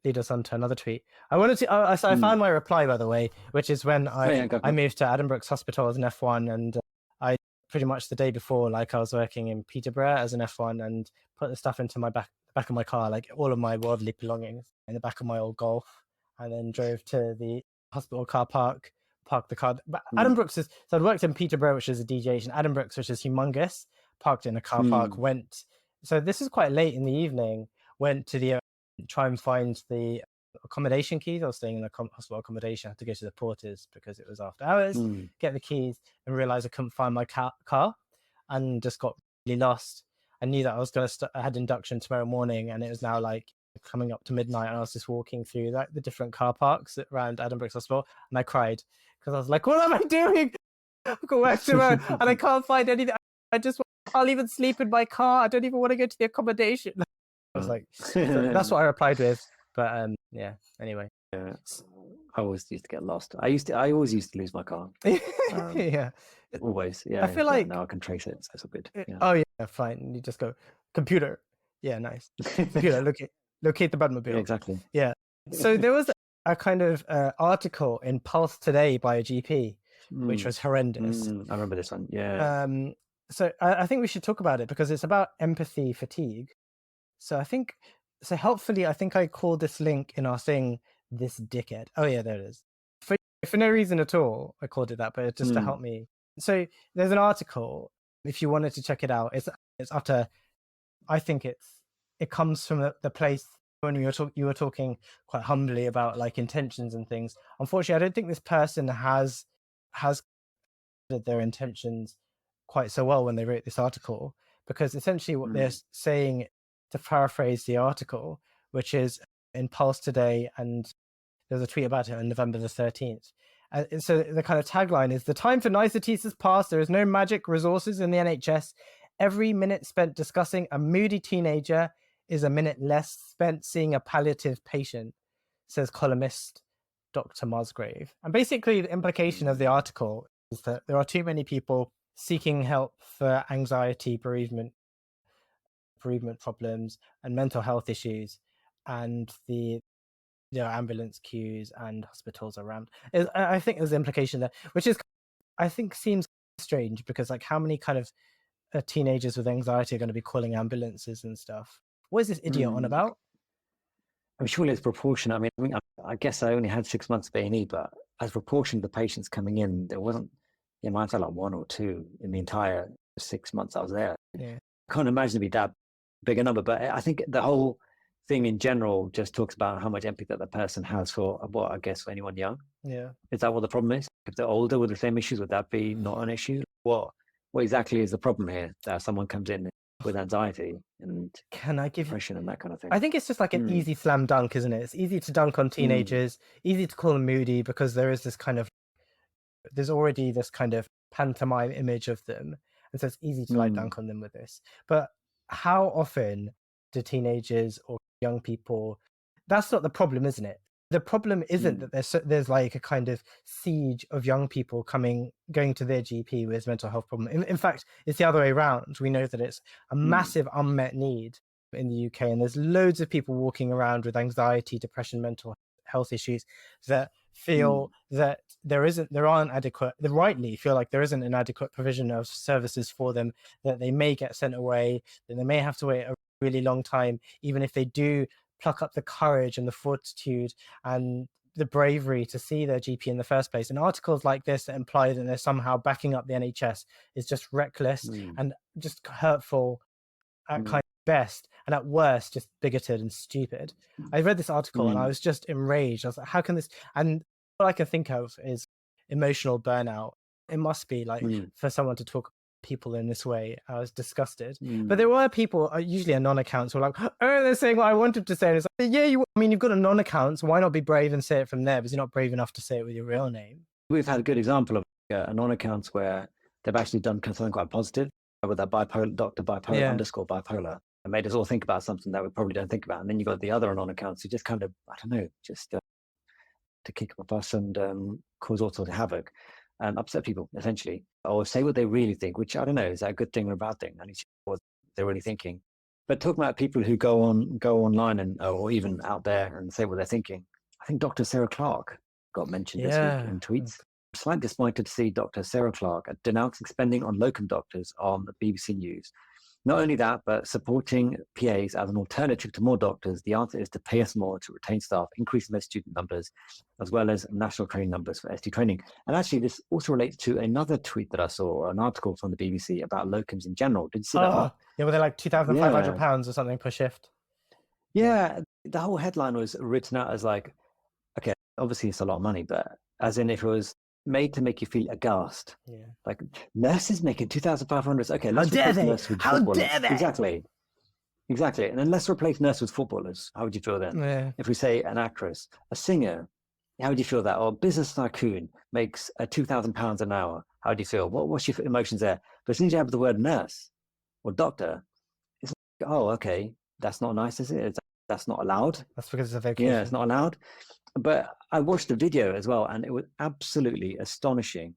lead us on to another tweet. I wanted to. So I found my reply, by the way, which is when I moved to Addenbrooke's Hospital as an F1, and I pretty much the day before, like I was working in Peterborough as an F1, and put the stuff into my back of my car, like all of my worldly belongings in the back of my old Golf, and then drove to the hospital car park, parked the car. But Addenbrooke's is, so I'd worked in Peterborough, which is a DGH, and Addenbrooke's, which is humongous, parked in a car park, went. So this is quite late in the evening, went to the try and find the accommodation keys. I was staying in a hospital accommodation. I had to go to the porters because it was after hours, get the keys, and realize I couldn't find my car, and just got really lost. I knew that I was going to I had induction tomorrow morning, and it was now like coming up to midnight, and I was just walking through like the different car parks around Addenbrooke's Hospital, and I cried because I was like, what am I doing? I've got work tomorrow and I can't find anything. I'll even sleep in my car. I don't even want to go to the accommodation. I was like, so that's what I replied with. But yeah, anyway. Yeah. I always used to get lost. I always used to lose my car. Yeah. Always. Yeah. I feel like now I can trace it. So it's all good. Yeah. Oh yeah, fine. You just go, computer. Yeah, nice. Computer, locate the Batmobile. Yeah, exactly. Yeah. So there was a kind of article in Pulse Today by a GP, which was horrendous. I remember this one. Yeah. So I think we should talk about it because it's about empathy fatigue. So helpfully, I think I called this link in our thing, this dickhead. Oh yeah, there it is. For no reason at all, I called it that, but just to help me. So there's an article, if you wanted to check it out, it's after, I think it comes from the place when you were talking quite humbly about like intentions and things. Unfortunately, I don't think this person has their intentions quite so well when they wrote this article, because essentially what they're saying, to paraphrase the article, which is in Pulse Today, and there's a tweet about it on November the 13th. So the kind of tagline is, the time for niceties has passed. There is no magic resources in the NHS. Every minute spent discussing a moody teenager is a minute less spent seeing a palliative patient, says columnist Dr. Musgrave. And basically the implication of the article is that there are too many people seeking help for anxiety, bereavement problems and mental health issues, and the ambulance queues and hospitals around. I think there's an implication there, which is, I think, seems strange, because like how many kind of teenagers with anxiety are going to be calling ambulances and stuff? What is this idiot on about? I'm surely it's proportionate. I mean, I guess I only had 6 months of A&E, but as proportion of the patients coming in, there wasn't, mine felt like 1 or 2 in the entire 6 months I was there. Yeah. I can't imagine it'd be that big a number, but I think the whole thing in general just talks about how much empathy that the person has for, I guess, for anyone young. Yeah. Is that what the problem is? If they're older with the same issues, would that be not an issue? What exactly is the problem here? That someone comes in with anxiety and depression and that kind of thing? I think it's just like an easy slam dunk, isn't it? It's easy to dunk on teenagers, easy to call them moody, because there's already this kind of pantomime image of them. And so it's easy to like dunk on them with this. But how often do teenagers or young people, that's not the problem, isn't it? The problem isn't that there's like a kind of siege of young people going to their GP with mental health problem. In fact, it's the other way around. We know that it's a massive unmet need in the UK, and there's loads of people walking around with anxiety, depression, mental health issues that feel that there aren't adequate, they rightly feel like there isn't an adequate provision of services for them, that they may get sent away, that they may have to wait a really long time, even if they do pluck up the courage and the fortitude and the bravery to see their GP in the first place. And articles like this that imply that they're somehow backing up the NHS is just reckless and just hurtful at kind of best, and at worst just bigoted and stupid. I read this article and I was just enraged. I was like, how can this? And all I can think of is emotional burnout. It must be like for someone to talk people in this way. I was disgusted. But there were people, usually anon accounts, who were like, oh, they're saying what I wanted to say. And it's like, yeah, you've got anon accounts. Why not be brave and say it from there? Because you're not brave enough to say it with your real name. We've had a good example of anon accounts where they've actually done something quite positive with that bipolar, Dr. Bipolar underscore bipolar, and made us all think about something that we probably don't think about. And then you've got the other anon accounts who just kind of, I don't know, just to kick up a fuss and cause all sorts of havoc and upset people, essentially, or say what they really think, which I don't know, is that a good thing or a bad thing? I need to know what they're really thinking. But talking about people who go online and or even out there and say what they're thinking, I think Dr. Sarah Clark got mentioned this week in tweets. Slightly disappointed to see Dr. Sarah Clark denouncing spending on locum doctors on the BBC News. Not only that, but supporting PAs as an alternative to more doctors. The answer is to pay us more to retain staff, increase med student numbers, as well as national training numbers for ST training. And actually, this also relates to another tweet that I saw, an article from the BBC about locums in general. Did you see that one? Yeah, well, they're like £2,500 or something per shift. Yeah, the whole headline was written out as like, okay, obviously it's a lot of money, but as in if it was made to make you feel aghast. Yeah. Like nurses making 2,500. Okay, How let's dare replace they? nurse with How footballers. dare they? Exactly. And then let's replace nurse with footballers. How would you feel then? Yeah. If we say an actress, a singer, how would you feel that? Or a business tycoon makes £2,000 an hour. How do you feel? What's your emotions there? But as soon as you have the word nurse or doctor, it's like, oh, okay, that's not nice, is it? That's not allowed. That's because it's a vocation. Yeah, it's not allowed. But I watched the video as well, and it was absolutely astonishing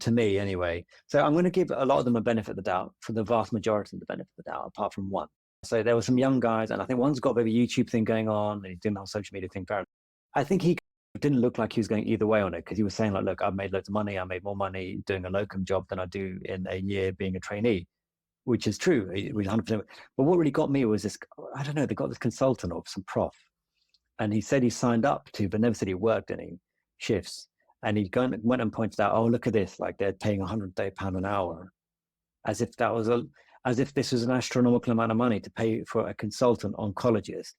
to me anyway. So I'm going to give a lot of them a benefit of the doubt, for the vast majority of the benefit of the doubt, apart from one. So there were some young guys, and I think one's got a bit of a YouTube thing going on, and he's doing the whole social media thing. Apparently, I think he didn't look like he was going either way on it, because he was saying like, look, I've made loads of money. I made more money doing a locum job than I do in a year being a trainee, which is true. It was 100%. But what really got me was this, I don't know, they got this consultant or some prof, and he said he signed up to, but never said he worked any shifts. And he went and pointed out, oh, look at this, like they're paying £130 an hour, as if this was an astronomical amount of money to pay for a consultant oncologist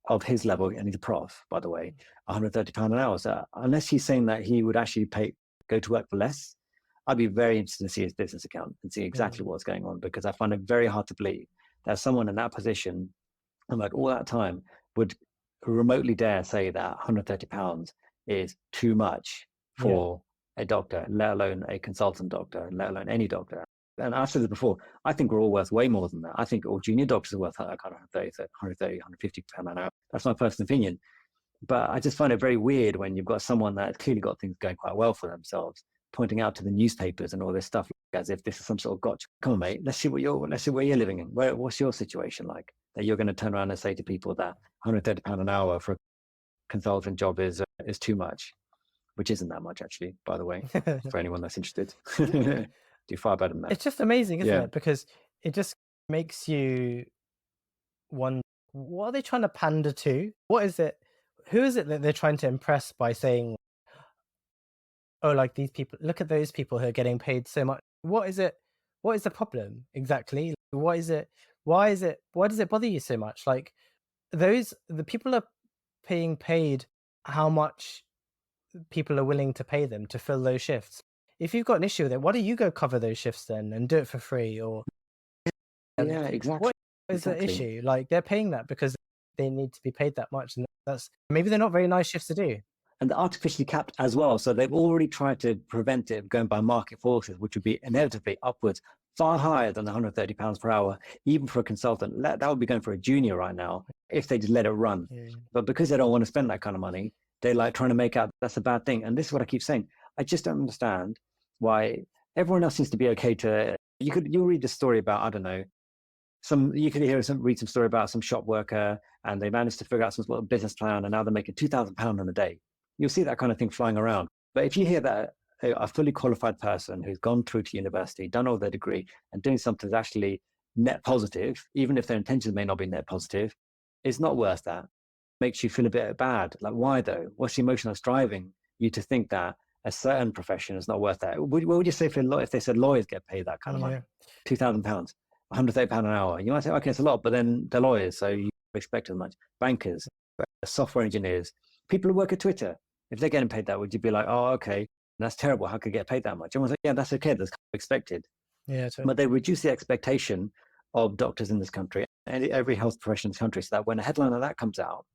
of his level, and he's a prof, by the way, £130 an hour. So unless he's saying that he would actually go to work for less, I'd be very interested to see his business account and see exactly what's going on, because I find it very hard to believe that someone in that position, and like all that time, would remotely dare say that £130 is too much for a doctor, let alone a consultant doctor, let alone any doctor. And I've said this before, I think we're all worth way more than that. I think all junior doctors are worth like £130, £150 an hour. That's my personal opinion. But I just find it very weird when you've got someone that's clearly got things going quite well for themselves, pointing out to the newspapers and all this stuff as if this is some sort of gotcha. Come on, mate, let's see where you're living in. What's your situation like? That you're going to turn around and say to people that £130 an hour for a consultant job is too much, which isn't that much actually, by the way, for anyone that's interested. Do far better than that. It's just amazing, isn't it? Because it just makes you wonder, what are they trying to pander to? What is it? Who is it that they're trying to impress by saying, oh, like these people, look at those people who are getting paid so much. What is it? What is the problem exactly? Why does it bother you so much? Like the people are being paid how much people are willing to pay them to fill those shifts. If you've got an issue with it, why don't you go cover those shifts then and do it for free? Or yeah, exactly. What is the issue? Like they're paying that because they need to be paid that much, and that's maybe they're not very nice shifts to do. And they're artificially capped as well. So they've already tried to prevent it going by market forces, which would be inevitably upwards, far higher than £130 per hour, even for a consultant. That would be going for a junior right now if they just let it run. Yeah. But because they don't want to spend that kind of money, they're like trying to make out that's a bad thing. And this is what I keep saying. I just don't understand why everyone else seems to be okay to. You'll read the story about, I don't know, you could read some story about some shop worker, and they managed to figure out some sort of business plan, and now they're making £2,000 in a day. You'll see that kind of thing flying around. But if you hear that a fully qualified person who's gone through to university, done all their degree, and doing something that's actually net positive, even if their intentions may not be net positive, it's not worth that. Makes you feel a bit bad. Like, why though? What's the emotion that's driving you to think that a certain profession is not worth that? What would you say if they said lawyers get paid that kind of money? £2,000, £130 an hour. You might say, okay, it's a lot, but then they're lawyers, so you expect as much. Bankers, software engineers, people who work at Twitter, if they're getting paid that, would you be like, oh, okay, that's terrible. How could you get paid that much? Everyone's like, yeah, that's okay. That's kind of expected. Yeah, totally. But they reduce the expectation of doctors in this country and every health profession in this country, so that when a headline like that comes out,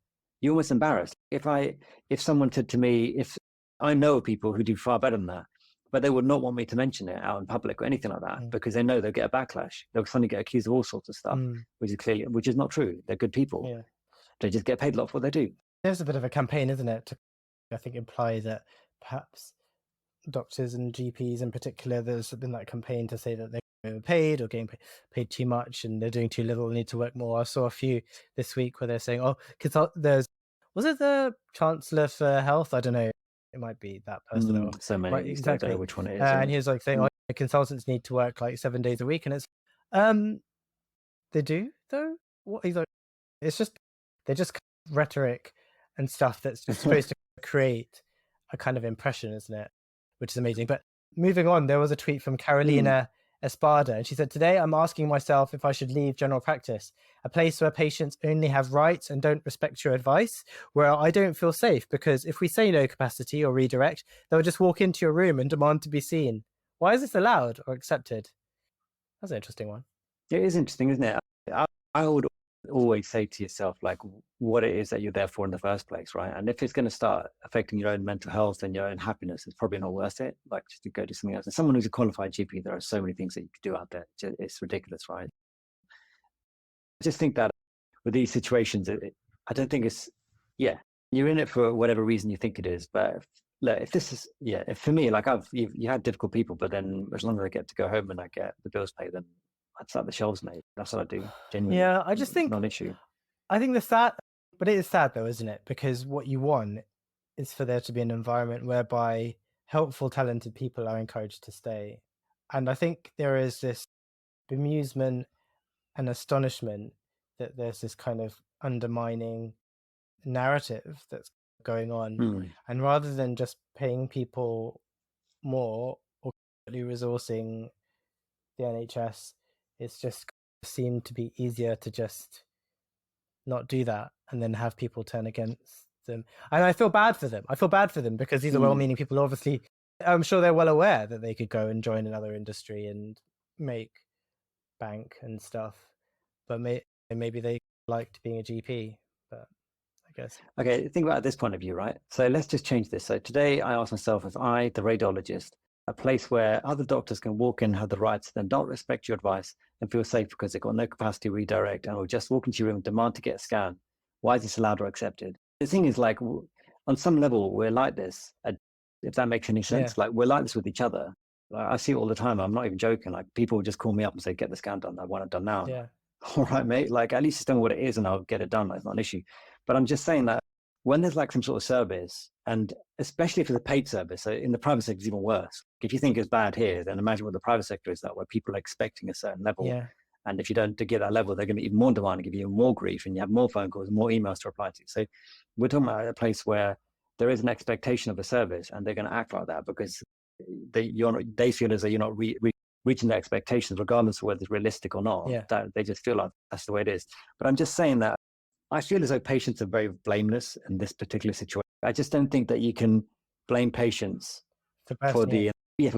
you're almost embarrassed. If someone said to me, if I know people who do far better than that, but they would not want me to mention it out in public or anything like that, because they know they'll get a backlash. They'll suddenly get accused of all sorts of stuff, which is not true. They're good people. Yeah. They just get paid a lot for what they do. There's a bit of a campaign, isn't it, to, I think, imply that perhaps doctors and GPs in particular, there's been that campaign to say that they overpaid or getting paid too much and they're doing too little and need to work more. I saw a few this week where they're saying, oh, was it the Chancellor for Health? I don't know. It might be that person. Or, So many. right, I don't exactly. know which one it is. And he was like saying, oh, consultants need to work like 7 days a week. And it's, they do though? What? He's like, it's just, they're just rhetoric and stuff that's just supposed to create a kind of impression, isn't it? Which is amazing. But moving on, there was a tweet from Carolina Espada, and she said, today I'm asking myself if I should leave general practice, a place where patients only have rights and don't respect your advice, where I don't feel safe, because if we say no capacity or redirect, they'll just walk into your room and demand to be seen. Why is this allowed or accepted? That's an interesting one. It is interesting, isn't it? I would always say to yourself, like, what it is that you're there for in the first place, right? And if it's going to start affecting your own mental health and your own happiness, it's probably not worth it. Like, just to go do something else. And someone who's a qualified GP, there are so many things that you could do out there. It's ridiculous, right? I just think that with these situations, I don't think it's, you're in it for whatever reason you think it is. But if this is, if for me, like you had difficult people, but then as long as I get to go home and I get the bills paid, then I'd start the shelves made. That's what I do. Genuinely. Yeah, I just think not an issue. I think but it is sad though, isn't it? Because what you want is for there to be an environment whereby helpful, talented people are encouraged to stay. And I think there is this bemusement and astonishment that there's this kind of undermining narrative that's going on. And rather than just paying people more or resourcing the NHS, it's just seemed to be easier to just not do that and then have people turn against them. And I feel bad for them. Because these are well-meaning people. Obviously, I'm sure they're well aware that they could go and join another industry and make bank and stuff. But maybe they liked being a GP, but I guess. Okay, think about this point of view, right? So let's just change this. So today I ask myself, if I, the radiologist, a place where other doctors can walk in, have the rights, then not respect your advice and feel safe because they've got no capacity to redirect and will just walk into your room and demand to get a scan. Why is this allowed or accepted? The thing is, like, on some level, we're like this, if that makes any sense. Like, we're like this with each other. Like, I see it all the time. I'm not even joking. Like, people just call me up and say, get the scan done. I want it done now. Yeah. All right, mate. Like, at least just tell me what it is and I'll get it done. That's not an issue. But I'm just saying that when there's like some sort of service, and especially if it's a paid service, so in the private sector, it's even worse. If you think it's bad here, then imagine what the private sector is, that where people are expecting a certain level. Yeah. And if you don't to get that level, they're going to be even more demanding, give you even more grief, and you have more phone calls, more emails to reply to. So we're talking about a place where there is an expectation of a service, and they're going to act like that because they feel as though you're not reaching their expectations, regardless of whether it's realistic or not. Yeah. That they just feel like that's the way it is. But I'm just saying that I feel as though patients are very blameless in this particular situation. I just don't think that you can blame patients for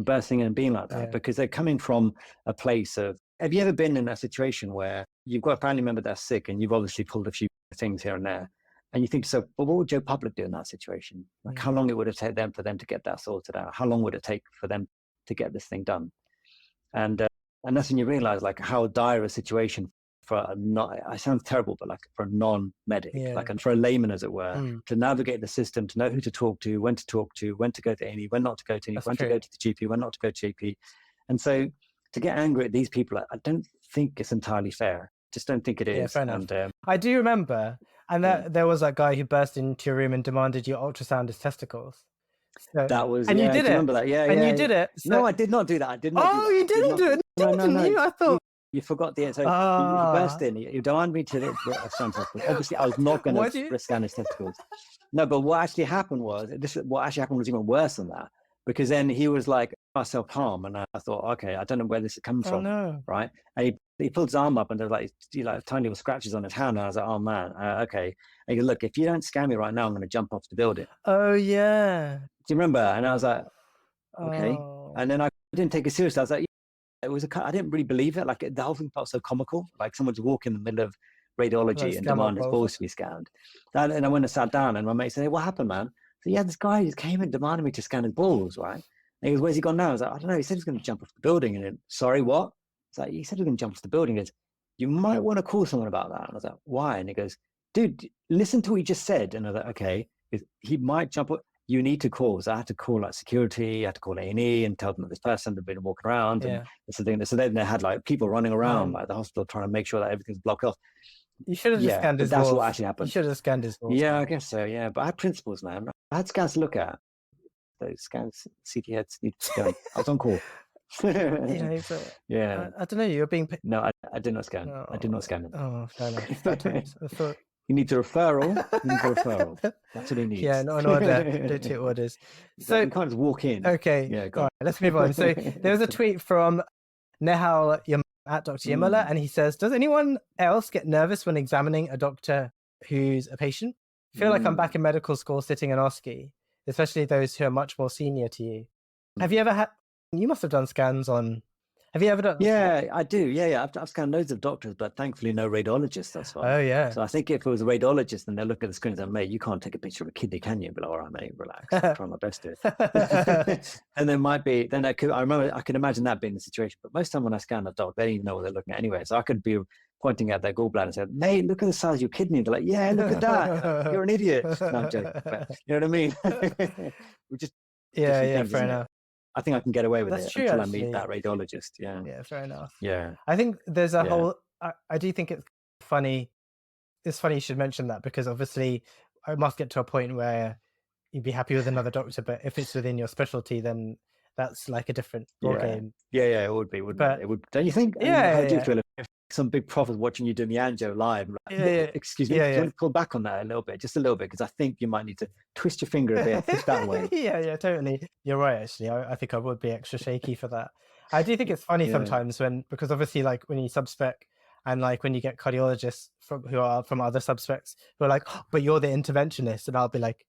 bursting in and being like that, because they're coming from a place of, have you ever been in a situation where you've got a family member that's sick and you've obviously pulled a few things here and there, and you think, so, well, what would Joe Public do in that situation? Like, how long it would have taken for them to get that sorted out? How long would it take for them to get this thing done? And that's when you realize, like, how dire a situation for I sound terrible, but like for a non-medic, like for a layman, as it were, to navigate the system, to know who to talk to, when to go to any, when not to go to any, when to go to the GP, when not to go to GP. And so to get angry at these people, I don't think it's entirely fair. Just don't think it is. Yeah, fair enough. And, I do remember, and there was that guy who burst into your room and demanded you ultrasound his testicles. So, that was, and you did it. Remember that? Yeah, and you did it. So... No, I did not do that. I did not. Oh, you didn't do it, didn't you? I thought. You forgot the answer. You burst in. You demanded me to scan testicles. Obviously, I was not going to scan his testicles. No, but what actually happened was even worse than that, because then he was like self-harm, and I thought, okay, I don't know where this is coming from, right? And he pulled his arm up, and there was like tiny little scratches on his hand, and I was like, oh man, okay. And he goes, look, if you don't scan me right now, I'm going to jump off the building. Oh yeah. Do you remember? And I was like, okay. And then I didn't take it seriously. I was like, I didn't really believe it. Like, the whole thing felt so comical. Like someone's walking in the middle of radiology and demand his balls to be scanned. And I went and sat down, and my mate said, hey, what happened, man? So yeah, this guy just came and demanded me to scan his balls, right? And he goes, where's he gone now? I was like, I don't know. He said he's going to jump off the building. And then, sorry, what? It's like, he said he's going to jump off the building. He goes, you might want to call someone about that. And I was like, why? And he goes, dude, listen to what he just said. And I was like, okay, he might jump up. you need to call. So I had to call like security, I had to call A&E and tell them that this person had been walking around and this thing. So then they had like people running around like the hospital trying to make sure that everything's blocked off. You should have just scanned his that's walls. what actually happened. You should have scanned his walls. Yeah, I guess so. Yeah, but I had principles, man. I had scans to look at. Those scans, CT heads need to go. I was on call. Yeah. I don't know. You're being. No, I did not scan. I did not scan them. Oh, fair enough. Bad times. I thought. You need a referral. That's what he needs. Yeah, not an order. Don't take orders. So you can't just walk in. Okay. Yeah. All right. Let's move on. So there was a tweet from Nehal at Dr. Yamala, and he says, "Does anyone else get nervous when examining a doctor who's a patient? I feel like I'm back in medical school sitting in OSCE, especially those who are much more senior to you. Have you ever had? You must have done scans on. Have you ever done? Yeah, I do. Yeah. I've scanned loads of doctors, but thankfully no radiologists thus far. Oh yeah. So I think if it was a radiologist and they look at the screen and say, "Mate, you can't take a picture of a kidney, can you?" But like, all right, mate, relax. I'll try my best to. And there might be. Then I can imagine that being the situation. But most time when I scan a doc, they don't even know what they're looking at anyway. So I could be pointing at their gallbladder and say, "Mate, look at the size of your kidney." They're like, "Yeah, look at that. You're an idiot." No, I'm joking. But, you know what I mean? We just. Yeah, fair enough. I think I can get away with That's it true, until actually. I meet that radiologist. Yeah, fair enough. Yeah, I think there's a whole. I do think it's funny. It's funny you should mention that because obviously I must get to a point where you'd be happy with another doctor, but if it's within your specialty, then that's like a different ball game. Yeah, it would be, wouldn't it? It would. Don't you think? Yeah, how do you feel if some big prophet watching you doing the angio live? Like, excuse me, do you want to pull back on that a little bit, just a little bit, because I think you might need to twist your finger a bit, push that way. Yeah, totally. You're right. Actually, I think I would be extra shaky for that. I do think it's funny sometimes because obviously, like when you subspec and like when you get cardiologists who are from other subspecs who are like, oh, "But you're the interventionist," and I'll be like,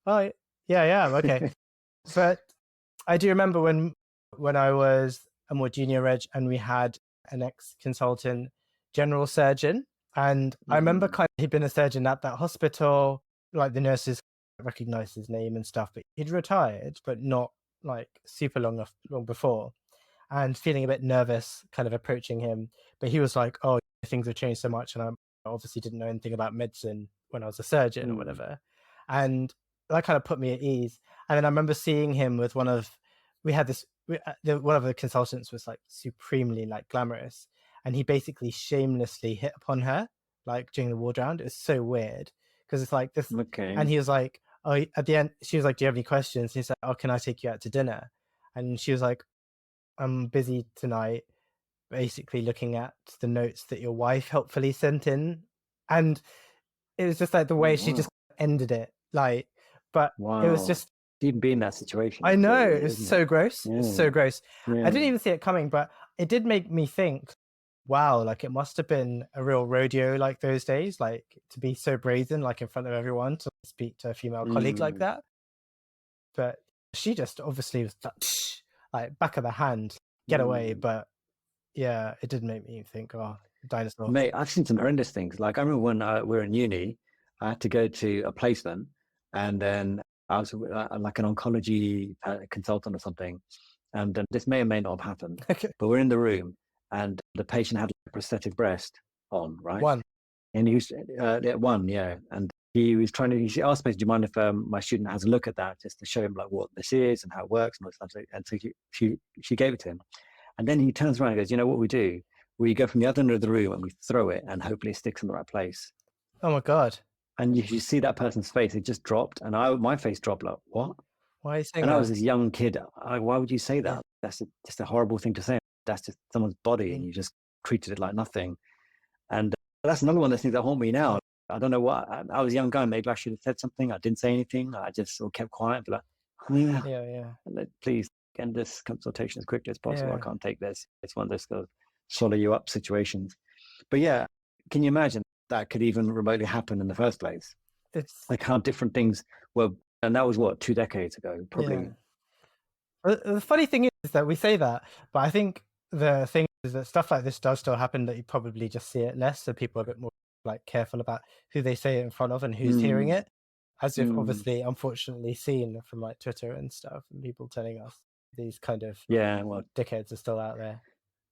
"Oh, yeah, okay." But I do remember when I was a more junior reg and we had an ex-consultant general surgeon, and I remember he'd been a surgeon at that hospital, like the nurses recognized his name and stuff, but he'd retired, but not like super long before, and feeling a bit nervous kind of approaching him. But he was like, "Oh, things have changed so much," and I obviously didn't know anything about medicine when I was a surgeon or whatever, and that kind of put me at ease. And then I remember seeing him with one of the consultants was like supremely like glamorous, and he basically shamelessly hit upon her like during the ward round. It was so weird because it's like this, and he was like, "Oh," at the end she was like, "Do you have any questions?" And he's like, "Oh, can I take you out to dinner?" And she was like, "I'm busy tonight, basically looking at the notes that your wife helpfully sent in." And it was just like the way she just ended it, like, but it was just even be in that situation. I know, it's so gross. It's so gross. I didn't even see it coming, but it did make me think, wow, like it must have been a real rodeo like those days, like to be so brazen, like in front of everyone, to speak to a female colleague like that. But she just obviously was like back of the hand, get away. But yeah, it did make me think, oh, dinosaur. Mate, I've seen some horrendous things. Like I remember when we were in uni, I had to go to a placement, and then I was like an oncology consultant or something, and this may or may not have happened. But we're in the room, and the patient had a prosthetic breast on, right? One. And he was one, yeah. And he was trying to. He asked me, "Do you mind if my student has a look at that, just to show him like what this is and how it works and all that stuff?" And so she gave it to him, and then he turns around and goes, "You know what we do? We go from the other end of the room and we throw it, and hopefully it sticks in the right place." Oh my God. And you see that person's face, it just dropped. And my face dropped like, what? Why are you saying that? And I was this young kid. Why would you say that? Yeah. That's just a horrible thing to say. That's just someone's body and you just treated it like nothing. And that's another one of the things that haunt me now. I don't know what, I was a young guy. Maybe I should have said something. I didn't say anything. I just sort of kept quiet. But like, yeah. Please end this consultation as quickly as possible. I can't take this. It's one of those swallow you up situations. But yeah, can you imagine that could even remotely happen in the first place? It's like how different things were, and that was what, 2 decades ago, probably. Yeah. The funny thing is that we say that, but I think the thing is that stuff like this does still happen, that you probably just see it less, so people are a bit more like careful about who they say it in front of and who's hearing it, as if obviously, unfortunately, seen from like Twitter and stuff, and people telling us these kind of dickheads are still out there.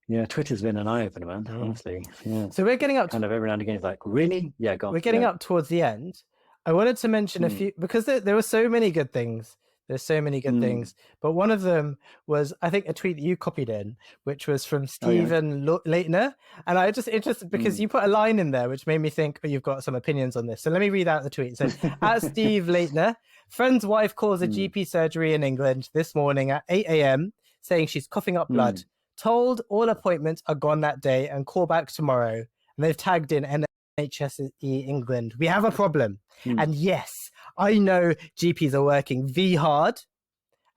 Yeah, Twitter's been an eye-opener, man, honestly. Yeah. So we're getting up kind of every now and again, it's like, really? Yeah, go on. We're getting up towards the end. I wanted to mention a Hmm. few because there were so many good things. There's so many good Hmm. things, but one of them was, I think, a tweet that you copied in, which was from Oh, yeah. Stephen Leitner, and I was just interested because Hmm. you put a line in there which made me think, oh, you've got some opinions on this. So let me read out the tweet. So, at Steve Leitner, friend's wife calls a Hmm. GP surgery in England this morning at 8 a.m. saying she's coughing up blood. Told all appointments are gone that day and call back tomorrow. And they've tagged in NHS England. We have a problem. Hmm. And yes, I know GPs are working hard,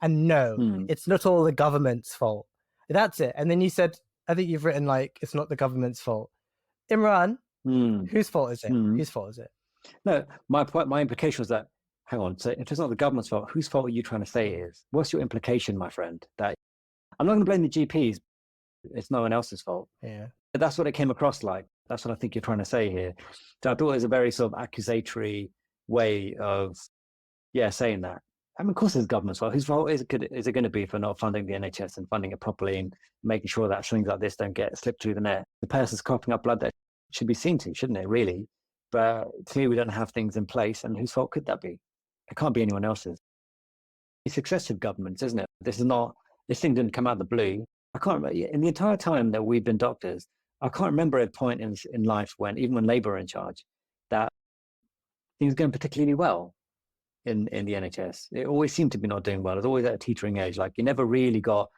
and no, Hmm. it's not all the government's fault. That's it. And then you said, I think you've written like, it's not the government's fault. Imran, Hmm. whose fault is it? Hmm. Whose fault is it? No, my point, my implication was that, hang on, so if it's not the government's fault, whose fault are you trying to say it is? What's your implication, my friend? That I'm not going to blame the GPs. It's no one else's fault. Yeah. But that's what it came across like. That's what I think you're trying to say here. So I thought it was a very sort of accusatory way of, saying that. I mean, of course, it's government's fault. Whose fault is it going to be for not funding the NHS and funding it properly and making sure that things like this don't get slipped through the net? The person's coughing up blood that should be seen to, shouldn't it, really? But clearly we don't have things in place. And whose fault could that be? It can't be anyone else's. It's successive governments, isn't it? This thing didn't come out of the blue. I can't remember, in the entire time that we've been doctors, I can't remember a point in life when, even when Labour were in charge, that things were going particularly well in the NHS. It always seemed to be not doing well. It's always at a teetering edge. Like you never really got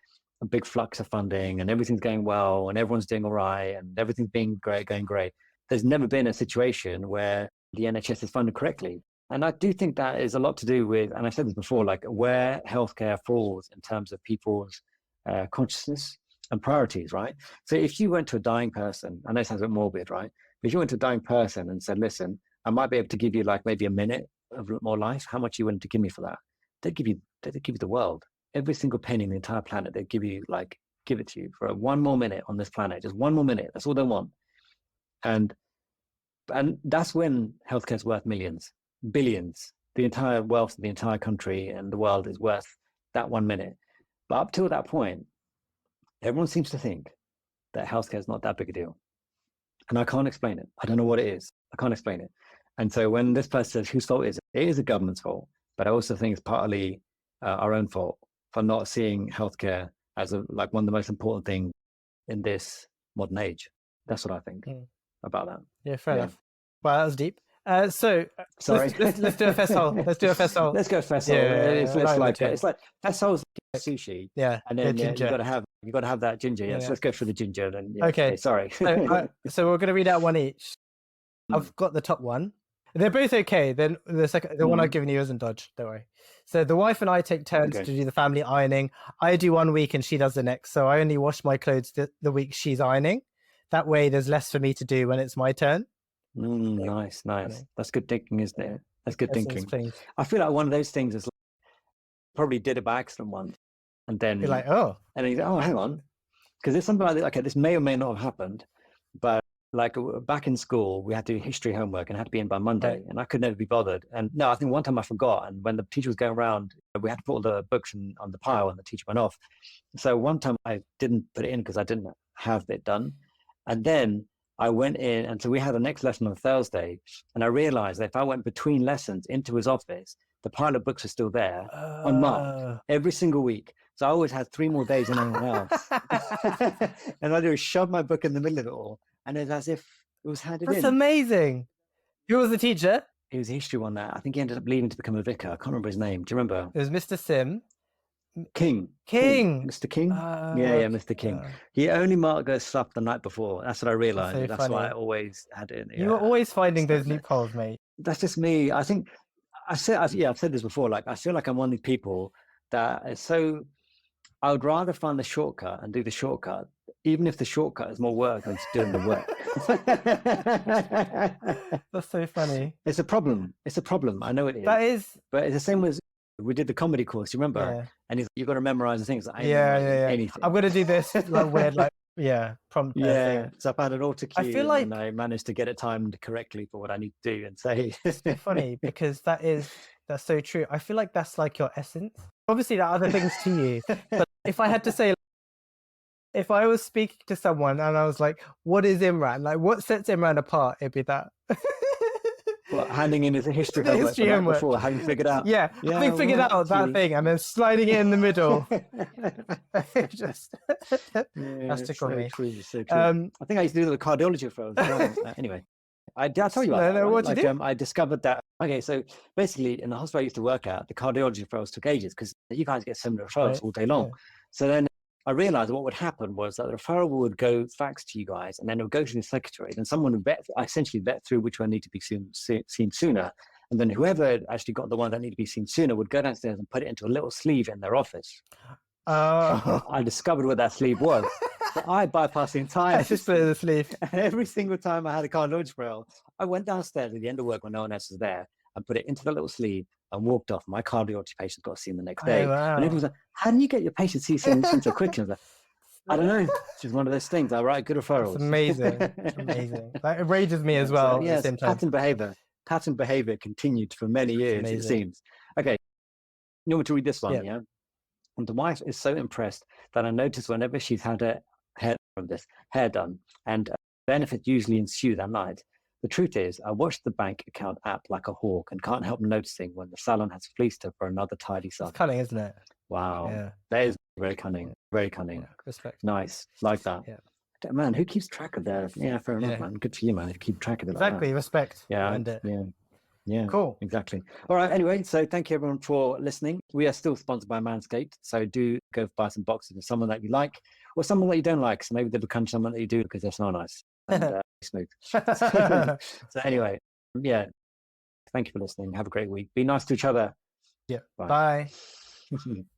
a big flux of funding and everything's going well and everyone's doing all right and everything's being great, going great. There's never been a situation where the NHS is funded correctly. And I do think that is a lot to do with, and I've said this before, like where healthcare falls in terms of people's consciousness and priorities, right? So if you went to a dying person, I know it sounds a bit morbid, right? But if you went to a dying person and said, listen, I might be able to give you like maybe a minute of more life. How much are you willing to give me for that? They'd give you the world. Every single penny in the entire planet, they'd give it to you for one more minute on this planet, just one more minute. That's all they want. And that's when healthcare's worth millions, billions. The entire wealth of the entire country and the world is worth that 1 minute. But up till that point, everyone seems to think that healthcare is not that big a deal. And I can't explain it. I don't know what it is. I can't explain it. And so when this person says, whose fault is it? It is the government's fault. But I also think it's partly our own fault for not seeing healthcare as one of the most important things in this modern age. That's what I think about that. Yeah, fair enough. Wow, that was deep. So sorry, let's do a festival. Let's do a festival. Let's go festival. Yeah, it's like festivals like sushi. Yeah, and then ginger. you got to have that ginger. Yeah, so let's go for the ginger. Then okay. Sorry. So we're gonna read out one each. I've got the top one. They're both okay. Then the one I've given you isn't dodge. Don't worry. So the wife and I take turns to do the family ironing. I do 1 week and she does the next. So I only wash my clothes the week she's ironing. That way, there's less for me to do when it's my turn. Nice. That's good thinking, isn't it? That's good thinking. I feel like one of those things is probably did it by accident once, and then you're like, oh, and then hang on, because there's something like this. Okay, this may or may not have happened, but like back in school, we had to do history homework and had to be in by Monday, and I could never be bothered. And no, I think one time I forgot, and when the teacher was going around, we had to put all the books on the pile, and the teacher went off. So one time I didn't put it in because I didn't have it done, and then I went in, and so we had the next lesson on Thursday, and I realized that if I went between lessons into his office, the pile of books are still there, unmarked, every single week. So I always had 3 more days than anyone else. And I do is shove my book in the middle of it all, and it's as if it was handed in. That's amazing. Who was the teacher? He was a history one that I think he ended up leaving to become a vicar. I can't remember his name. Do you remember? It was Mr. Sim. King. Mr. King. Yeah, Mr. King. He only marked those stuff the night before. That's what I realized. That's why I always had it. You were always finding those loopholes, mate. That's just me. I think I've said this before. Like I feel like I'm one of these people that is so. I would rather find the shortcut and do the shortcut, even if the shortcut is more work than doing the work. That's so funny. It's a problem. I know it is. That is. But it's the same as we did the comedy course. You remember? Yeah. And you've got to memorize the things. Anything. I'm going to do this weird, prompt. Yeah. So I've had an auto cue. I feel like and I managed to get it timed correctly for what I need to do and say. It's so funny because that's so true. I feel like that's like your essence. Obviously, there are other things to you, but if I had to say, if I was speaking to someone and I was like, "What is Imran? Like, what sets Imran apart?" It'd be that. Well, handing in his history The homework history for that homework. before, having figured out. Yeah, having figured well, out that actually- thing and then sliding it in the middle. Just Yeah, that's tickled so me. true, so true. I think I used to do the cardiology referrals as well. Anyway, did I tell you about No, that? no, Right? what'd you do? I discovered that. Okay, so basically, in the hospital I used to work at, the cardiology referrals took ages because you guys get similar referrals Right, all day long. yeah. So then I realized what would happen was that the referral would go fax to you guys, and then it would go to the secretary, and someone would essentially vet through which one need to be seen sooner. And then whoever actually got the one that need to be seen sooner would go downstairs and put it into a little sleeve in their office. Oh, I discovered what that sleeve was. So I bypassed the entire I just split the sleeve. and every single time I had a cardiology referral, I went downstairs at the end of work when no one else was there and put it into the little sleeve and walked off. My cardiology patient got seen the next day. Oh, wow. And everyone was like, how do you get your patients seen so quickly? I was like, I don't know. It's just one of those things. I write good referrals. It's amazing. It's amazing. That enrages me as So, well at yes, the same time. pattern behavior continued for many years, it amazing. seems. Okay. You want me to read this one? Yeah. Yeah. And the wife is so impressed that I notice whenever she's had her hair done, and benefits usually ensue that night. The truth is, I watch the bank account app like a hawk and can't help noticing when the salon has fleeced her for another tidy It's sum. cunning, isn't it? Wow. Yeah. That is very cunning. Very cunning. Yeah. Respect. Nice. Like that. Yeah. Man, who keeps track of that? Yeah, fair enough, Yeah. man. Good for you, man. If you keep track of it like that. Exactly. Respect. Yeah. And Yeah. cool. Exactly. All right. Anyway, so thank you everyone for listening. We are still sponsored by Manscaped. So do go buy some boxes of someone that you like or someone that you don't like. So maybe they become someone that you do because they smell nice and smooth. So anyway, yeah. Thank you for listening. Have a great week. Be nice to each other. Yeah. Bye. Bye.